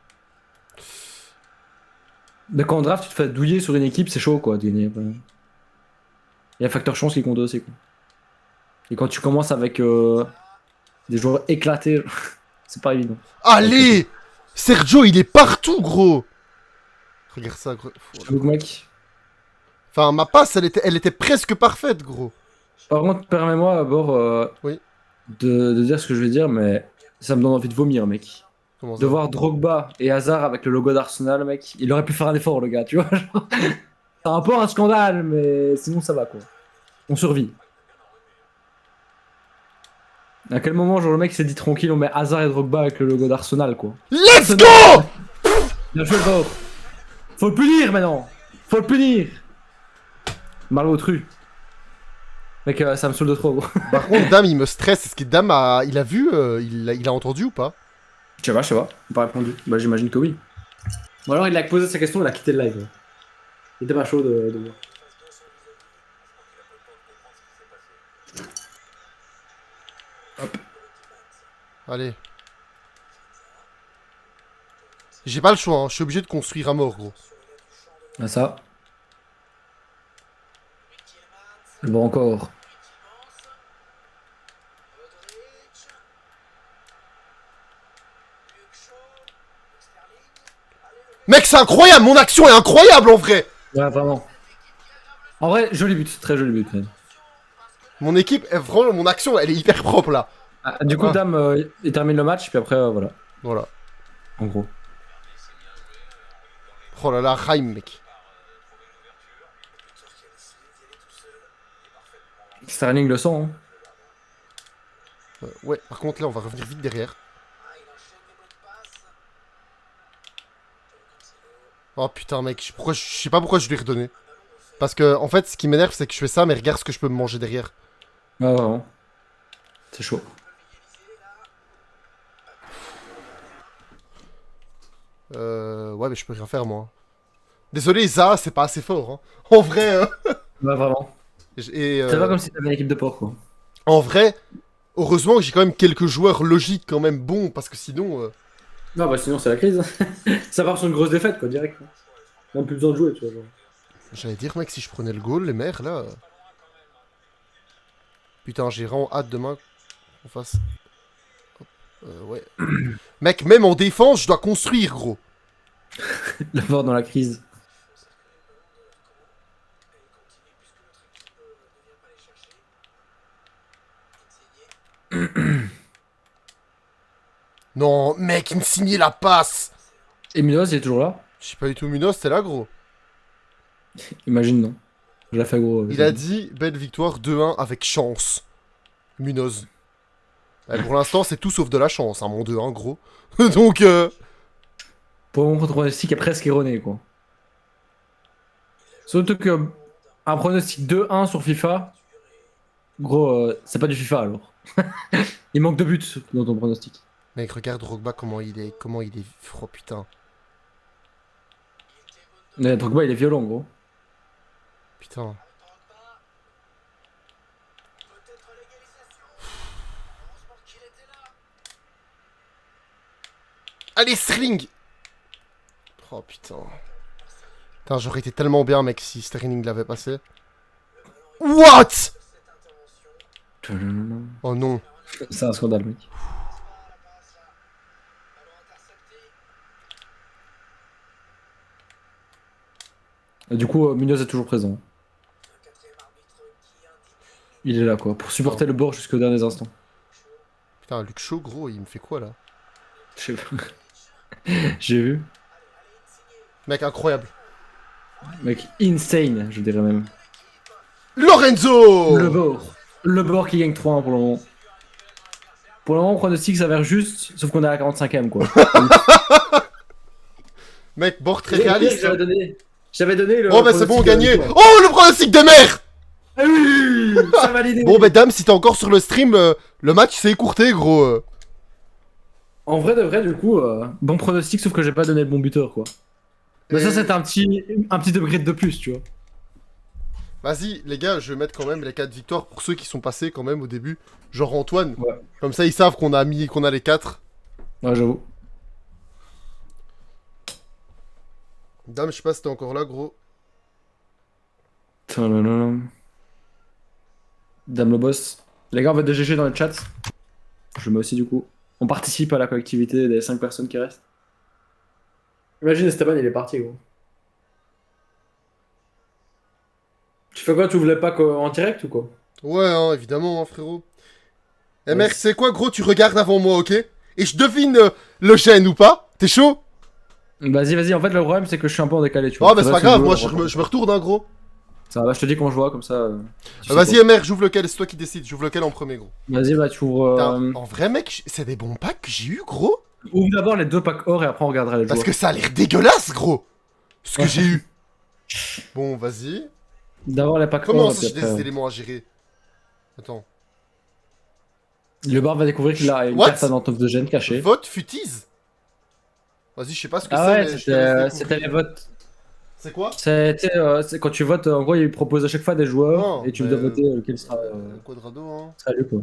Mais quand on draft, tu te fais douiller sur une équipe, c'est chaud, quoi, de gagner. Il y a un facteur chance qui compte aussi, quoi. Et quand tu commences avec des joueurs éclatés, c'est pas évident. Allez! Sergio, il est partout, gros! Regarde ça, gros. Donc, mec. Enfin, ma passe, elle était presque parfaite, gros. Par contre, permets-moi d'abord Oui. de dire ce que je vais dire, mais ça me donne envie de vomir, mec. Comment ça? De voir Drogba et Hazard avec le logo d'Arsenal, mec. Il aurait pu faire un effort, le gars, tu vois. Genre, c'est un peu un scandale, mais sinon ça va, quoi. On survit. À quel moment, genre, le mec s'est dit tranquille, on met Hazard et Drogba avec le logo d'Arsenal, quoi. Let's go! Bien joué, le vôtre. Faut le punir maintenant. Faut le punir. Malotru. Mec, ça me saoule de trop, gros. Par contre, Dame, il me stresse. Est-ce que Dame il a vu, il a entendu ou pas? Je sais pas. Il n'a pas répondu. Bah, j'imagine que oui. Ou alors, il a posé sa question, il a quitté le live. Il était pas chaud de voir. Hop. Allez. J'ai pas le choix, hein. Je suis obligé de construire à mort, gros. Ah, ça. Bon, encore. Mec, c'est incroyable! Mon action est incroyable, en vrai! Ouais, vraiment. En vrai, joli but. Très joli but, même. Mon équipe, vraiment, mon action, elle est hyper propre, là. Ah, du coup, Ah. Dame, il termine le match, puis après, voilà. Voilà. En gros. Oh là là, Raim, mec. Sterling le sent, hein. Ouais, par contre, là, on va revenir vite derrière. Oh putain, mec, je sais pas pourquoi je lui ai redonné. Parce que, en fait, ce qui m'énerve, c'est que je fais ça, mais regarde ce que je peux me manger derrière. Ouais, vraiment. C'est chaud. Ouais, mais je peux rien faire, moi. Désolé, Za, c'est pas assez fort. Hein. En vrai, Ouais, vraiment. et, C'est pas comme si t'avais une équipe de porc, quoi. en vrai, heureusement que j'ai quand même quelques joueurs logiques quand même bons, parce que sinon... Non, bah sinon, c'est la crise. Ça part sur une grosse défaite, quoi, direct. Même plus besoin de jouer, tu vois. Genre. J'allais dire, mec, si je prenais le goal, les mères, là... Putain, j'ai vraiment hâte demain qu'on fasse... Hop, ouais. Mec, même en défense, je dois construire, gros. Le fort dans la crise. Non, mec, il me signait la passe. Et Munoz, il est toujours là? Je sais pas du tout, Munoz, t'es là, gros. Imagine, non. Je l'ai fait gros. Il a dit, belle victoire 2-1 avec chance. Munoz. Ouais, pour l'instant, c'est tout sauf de la chance, hein, mon 2-1, gros. Donc, Pour mon pronostic est presque erroné, quoi. Surtout que un pronostic 2-1 sur FIFA, gros, c'est pas du FIFA alors. Il manque de buts dans ton pronostic. Mec, regarde Drogba comment il est. Oh putain. Mais Drogba, il est violent, gros. Putain. Allez, Sterling! Oh putain. Putain, j'aurais été tellement bien, mec, si Sterling l'avait passé. What? Oh non. C'est un scandale, mec. Et du coup, Munoz est toujours présent. Il est là, quoi, pour supporter le bord jusqu'aux derniers instants. Putain, Luke Shaw, gros, il me fait quoi, là? Je sais pas. J'ai vu. Mec, incroyable. Mec, insane, je dirais même. Lorenzo! Le bord qui gagne 3-1 pour le moment. Pour le moment, pronostic s'avère juste, sauf qu'on est à la 45ème, quoi. Mec, bord très réaliste. J'avais donné le. Oh, bah c'est bon, gagné. Oh, le pronostic de mer! Ah oui, ça validé. Bon, bah, dame, si t'es encore sur le stream, le match s'est écourté, gros. En vrai de vrai, du coup, bon pronostic, sauf que j'ai pas donné le bon buteur, quoi. Mais ça, c'était un petit upgrade de plus, tu vois. Vas-y, les gars, je vais mettre quand même les 4 victoires pour ceux qui sont passés quand même au début. Genre Antoine. Ouais. Comme ça, ils savent qu'on a les 4. Ouais, j'avoue. Dame, je sais pas si t'es encore là, gros. Dame le boss. Les gars, on va de GG dans le chat. Je mets aussi, du coup. On participe à la collectivité des 5 personnes qui restent. Imagine Esteban, il est parti, gros. Tu fais quoi? Tu ouvres les packs en direct ou quoi? Ouais, hein, évidemment, hein, frérot. Eh, Ouais. mec, c'est quoi, gros? Tu regardes avant moi, ok? Et je devine le gène ou pas? T'es chaud? Vas-y. En fait, le problème, c'est que je suis un peu en décalé, tu vois. Oh, bah, c'est pas Faudrait que grave, moi, tu joues, je me retourne, hein, gros. Ça va, je te dis quand je vois, comme ça. Tu sais Vas-y, quoi. MR, j'ouvre lequel? C'est toi qui décides. J'ouvre lequel en premier, gros? Vas-y, bah, tu ouvres. Putain, en vrai, mec, c'est des bons packs que j'ai eu, gros. Ouvre d'abord les 2 packs or et après on regardera les Parce joueurs. que ça a l'air dégueulasse, gros. Ce que Ouais. j'ai eu. Bon, vas-y. D'abord les packs Comment or. ça, et j'ai puis des après, éléments à gérer? Attends. Le bar va découvrir qu'il a une What? carte à Nantes de gêne cachée. Vote futise? Vas-y, je sais pas ce que Ah c'est, ouais, mais je te laisse c'était les découvrir. votes. C'est quoi? C'est quand tu votes, en gros, il propose à chaque fois des joueurs Non, et tu mais, dois voter lequel Quadrado, hein. sera lui, quoi.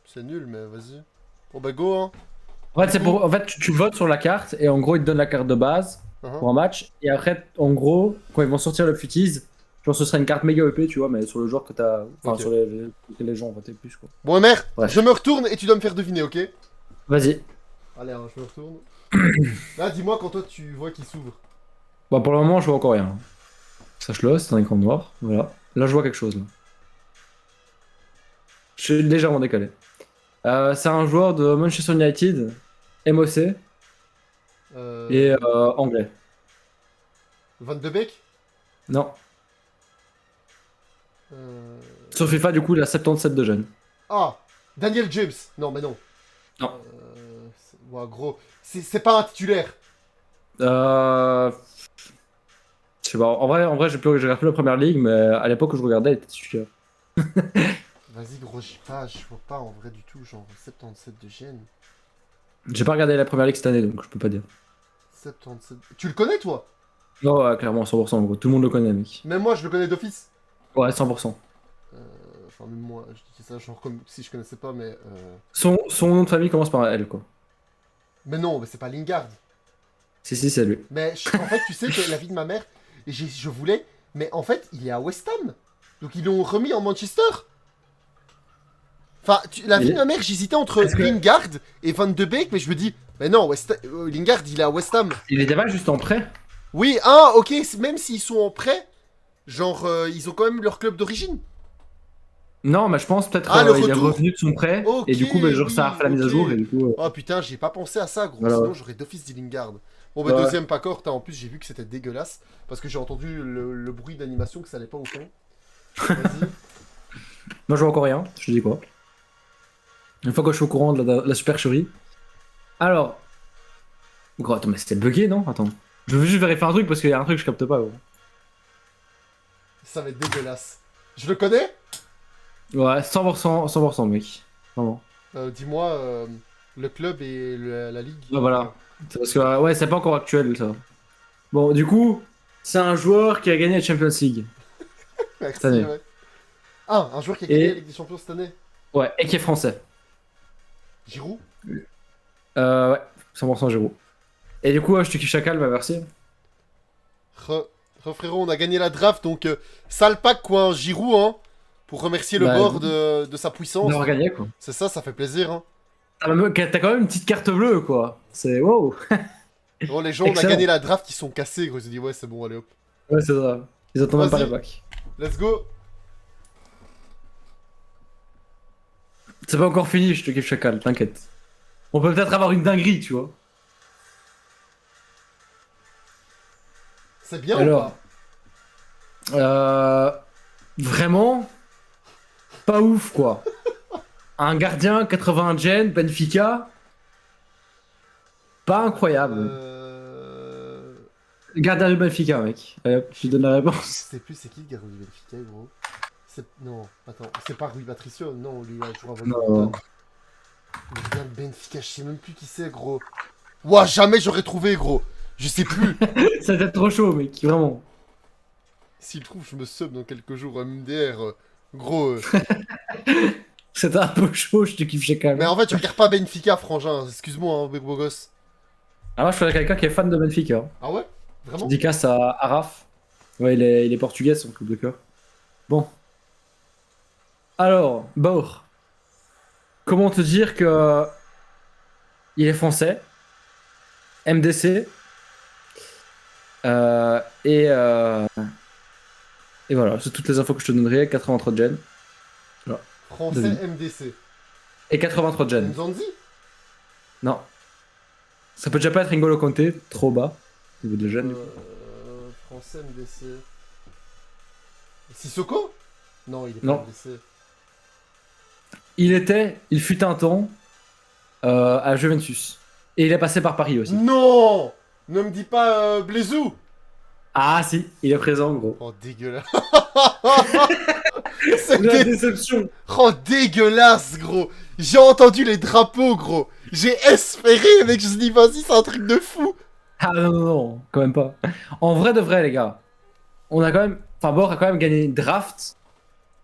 C'est nul, mais vas-y. Bon, bah, go, hein. En fait, Du c'est coup- pour, en fait, tu votes sur la carte et en gros, ils te donnent la carte de base pour Uh-huh. un match. Et après, en gros, quand ils vont sortir le futise, genre ce sera une carte méga EP, tu vois, mais sur le joueur que t'as. Enfin, Ok. sur que les gens ont voté le plus, quoi. Bon, MR, Ouais. je me retourne et tu dois me faire deviner, ok? Vas-y. Allez, hein, je me retourne. Là, dis-moi quand toi tu vois qu'il s'ouvre. Bah, pour le moment, je vois encore rien. Sache-le, c'est un écran noir. Voilà. Là, je vois quelque chose. Là. Je suis légèrement décalé. C'est un joueur de Manchester United, MOC et anglais. Van de Beek. Non. Euh, Sur FIFA, du coup, il a 77 de jeunes. Ah, Daniel James. Non, mais non. Non. Ouais, gros. C'est pas un titulaire. Je sais pas. En vrai, je regarde plus la première ligue, mais à l'époque où je regardais, il était titulaire. Vas-y, gros, je vois pas en vrai du tout. Genre 77 de gêne. J'ai pas regardé la première ligue cette année, donc je peux pas dire. 77. Tu le connais, toi? Non, ouais, clairement, 100%, gros. Tout le monde le connaît, mec. Même moi, je le connais d'office. Ouais, 100%. Enfin, même moi, je dis ça genre comme si je connaissais pas, mais. Son nom de famille commence par un L, quoi. Mais non, mais c'est pas Lingard. Si, c'est lui. Mais en fait, tu sais que la vie de ma mère, je voulais, mais en fait, il est à West Ham. Donc ils l'ont remis en Manchester. Enfin, la vie de ma mère, j'hésitais entre Est-ce que- Lingard et Van de Beek, mais je me dis, mais non, Lingard, il est à West Ham. Il était pas juste en prêt? Oui, ah, ok, même s'ils sont en prêt, genre, ils ont quand même leur club d'origine. Non, mais je pense peut-être Ah, le il est retour. revenu de son prêt. Ok, Et du coup, bah, genre, ça a oui, refait la mise à ok. jour. Et du coup, Oh putain, j'ai pas pensé à ça, gros. Voilà, Sinon, ouais. j'aurais d'office dit Lingard. Bon, bah, Ouais. deuxième pas corte, hein. En plus, j'ai vu que c'était dégueulasse. Parce que j'ai entendu le bruit d'animation que ça allait pas au fond. Vas-y. moi, je vois encore rien. Je te dis quoi. Une fois que je suis au courant de la supercherie. Alors. Gros, attends, mais c'était bugué, non? Attends. Je veux juste vérifier un truc parce qu'il y a un truc que je capte pas, gros. Ça va être dégueulasse. Je le connais? Ouais, 100%, 100%, mec. Vraiment. Dis-moi, le club et la ligue. Ouais, voilà. C'est parce que, ouais, c'est pas encore actuel, ça. Bon, du coup, c'est un joueur qui a gagné la Champions League cette Merci, année. ouais. Ah, un joueur qui a gagné la Et, Ligue des Champions cette année. ouais, et qui est français. Giroud. Ouais, 100% Giroud. Et du coup, je te kiffe Chacal, bah merci. Re, frérot, on a gagné la draft, donc sale pack quoi, hein, Giroud, hein, pour remercier le Bah, board de sa puissance. d'avoir gagné, quoi. C'est ça, ça fait plaisir. Hein. T'as quand même une petite carte bleue, quoi. C'est wow. Bon, les gens, on a Excellent. gagné la draft, ils sont cassés, gros. Ils se disent, ouais, c'est bon, allez hop. Ouais, c'est ça. Ils attendent même pas les Vas-y, packs. let's go. C'est pas encore fini, je te kiffe Chacal, t'inquiète. On peut peut-être avoir une dinguerie, tu vois. C'est bien ou Alors, pas? vraiment, pas ouf, quoi. Un gardien, 80 gen, Benfica, pas incroyable. Euh... Gardien du Benfica, mec. Allez, hop, je te donne la Je réponse. sais plus c'est qui le gardien du Benfica, gros. Non, attends, c'est pas Rui Patricio, non, lui, il a toujours avant Non. Wolverhampton. Le gardien de Benfica, je sais même plus qui c'est, gros. Ouah, jamais j'aurais trouvé, gros. Je sais plus. Ça va être trop chaud, mec, vraiment. S'il trouve, je me sub dans quelques jours. MDR, gros. C'était un peu chaud, je te kiffe Chacal. Mais en fait, je regarde pas Benfica, frangin. Excuse-moi, hein, beau gosse. Alors, moi, je suis avec quelqu'un qui est fan de Benfica. Ah ouais? Vraiment? Dédicace à Araf. Ouais, il est portugais, son club de cœur. Bon. Alors, Baur. Comment te dire que il est français, MDC, euh, et, euh, et voilà, c'est toutes les infos que je te donnerai. 83 de gen. Voilà. Français Devine. MDC. Et 83 de gen. Nzanzi? Non. Ça peut déjà pas être N'Golo Kanté, trop bas. Au niveau de gen. Du coup. Français MDC. Sissoko? Non, il est pas Non. MDC. Il fut un temps à Juventus. Et il est passé par Paris aussi. Non! Ne me dis pas Blaisou! Ah si, il est présent, gros. Oh, dégueulasse. La déception. Oh, dégueulasse, gros. J'ai entendu les drapeaux, gros. J'ai espéré, mec. Je me suis dit, vas-y, c'est un truc de fou. Ah non, non, non, quand même pas. En vrai de vrai, les gars, on a quand même. Enfin, Bord a quand même gagné une draft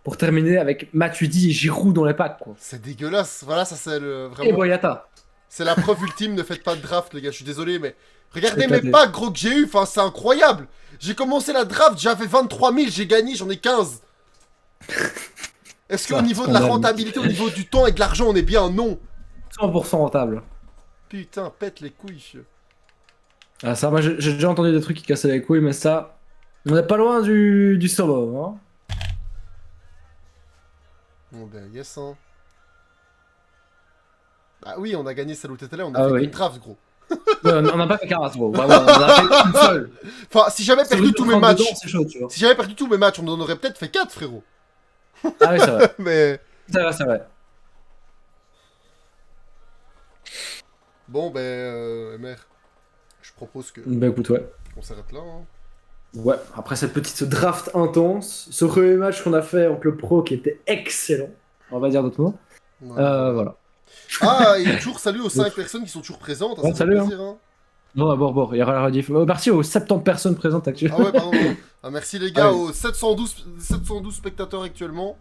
pour terminer avec Matuidi et Giroud dans les packs, quoi. C'est dégueulasse. Voilà, ça c'est Et vraiment. Boyata. C'est la preuve ultime. Ne faites pas de draft, les gars. Je suis désolé, mais regardez Éclaté. mes packs, gros, que j'ai eu. Enfin, c'est incroyable. J'ai commencé la draft, j'avais 23 000, j'ai gagné, j'en ai 15. Est-ce Ça, qu'au niveau de la scandale. rentabilité, au niveau du temps et de l'argent, on est bien? Non. 100% rentable. Putain, pète les couilles. Fieu. Ah, ça, moi j'ai déjà entendu des trucs qui cassaient les couilles, mais ça. On est pas loin du solo, hein. Bon, ben, yes, hein. Bah oui, on a gagné celle où t'étais là, on a Ah fait oui. une draft, gros. Ouais, on n'a pas fait 40, gros. Vraiment, on a fait une seule. Enfin, si j'avais Sur perdu une tous mes 30 matchs, dedans, c'est chaud, tu vois. si j'avais perdu tous mes matchs, on en aurait peut-être fait 4, frérot. Ah oui, c'est vrai. Mais C'est vrai, c'est vrai. bon, ben, MR, je propose que Bah écoute, ouais. qu'on s'arrête là. Hein. Ouais, après cette petite draft intense, ce premier match qu'on a fait en club pro qui était excellent, on va dire d'autres mots. Ouais, Voilà. Ah, et toujours salut aux 5 personnes qui sont toujours présentes. Hein, Ouais, ça fait salut, plaisir. Hein. Bon, il y aura la rediff. Merci aux 70 personnes présentes actuellement. Ah ouais, pardon. Ah, merci les gars, Ah ouais. aux 712 spectateurs actuellement.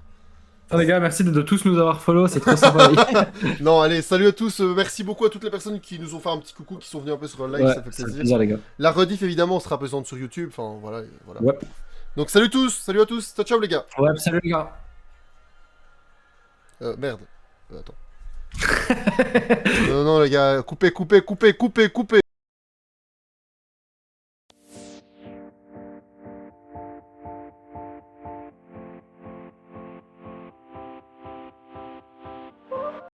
Ah, les gars, merci de tous nous avoir follow, c'est très sympa. Non, allez, salut à tous. Merci beaucoup à toutes les personnes qui nous ont fait un petit coucou, qui sont venus un peu sur le live, Ouais, ça fait ça fait plaisir. plaisir, les gars. La rediff, évidemment, sera présente sur YouTube. Enfin, voilà, voilà. Ouais. Donc, salut tous, salut à tous. Ciao, ciao les gars. Ouais, salut les gars. Merde. Attends. Non, non, les gars, coupez, coupez, coupez, coupez, coupez.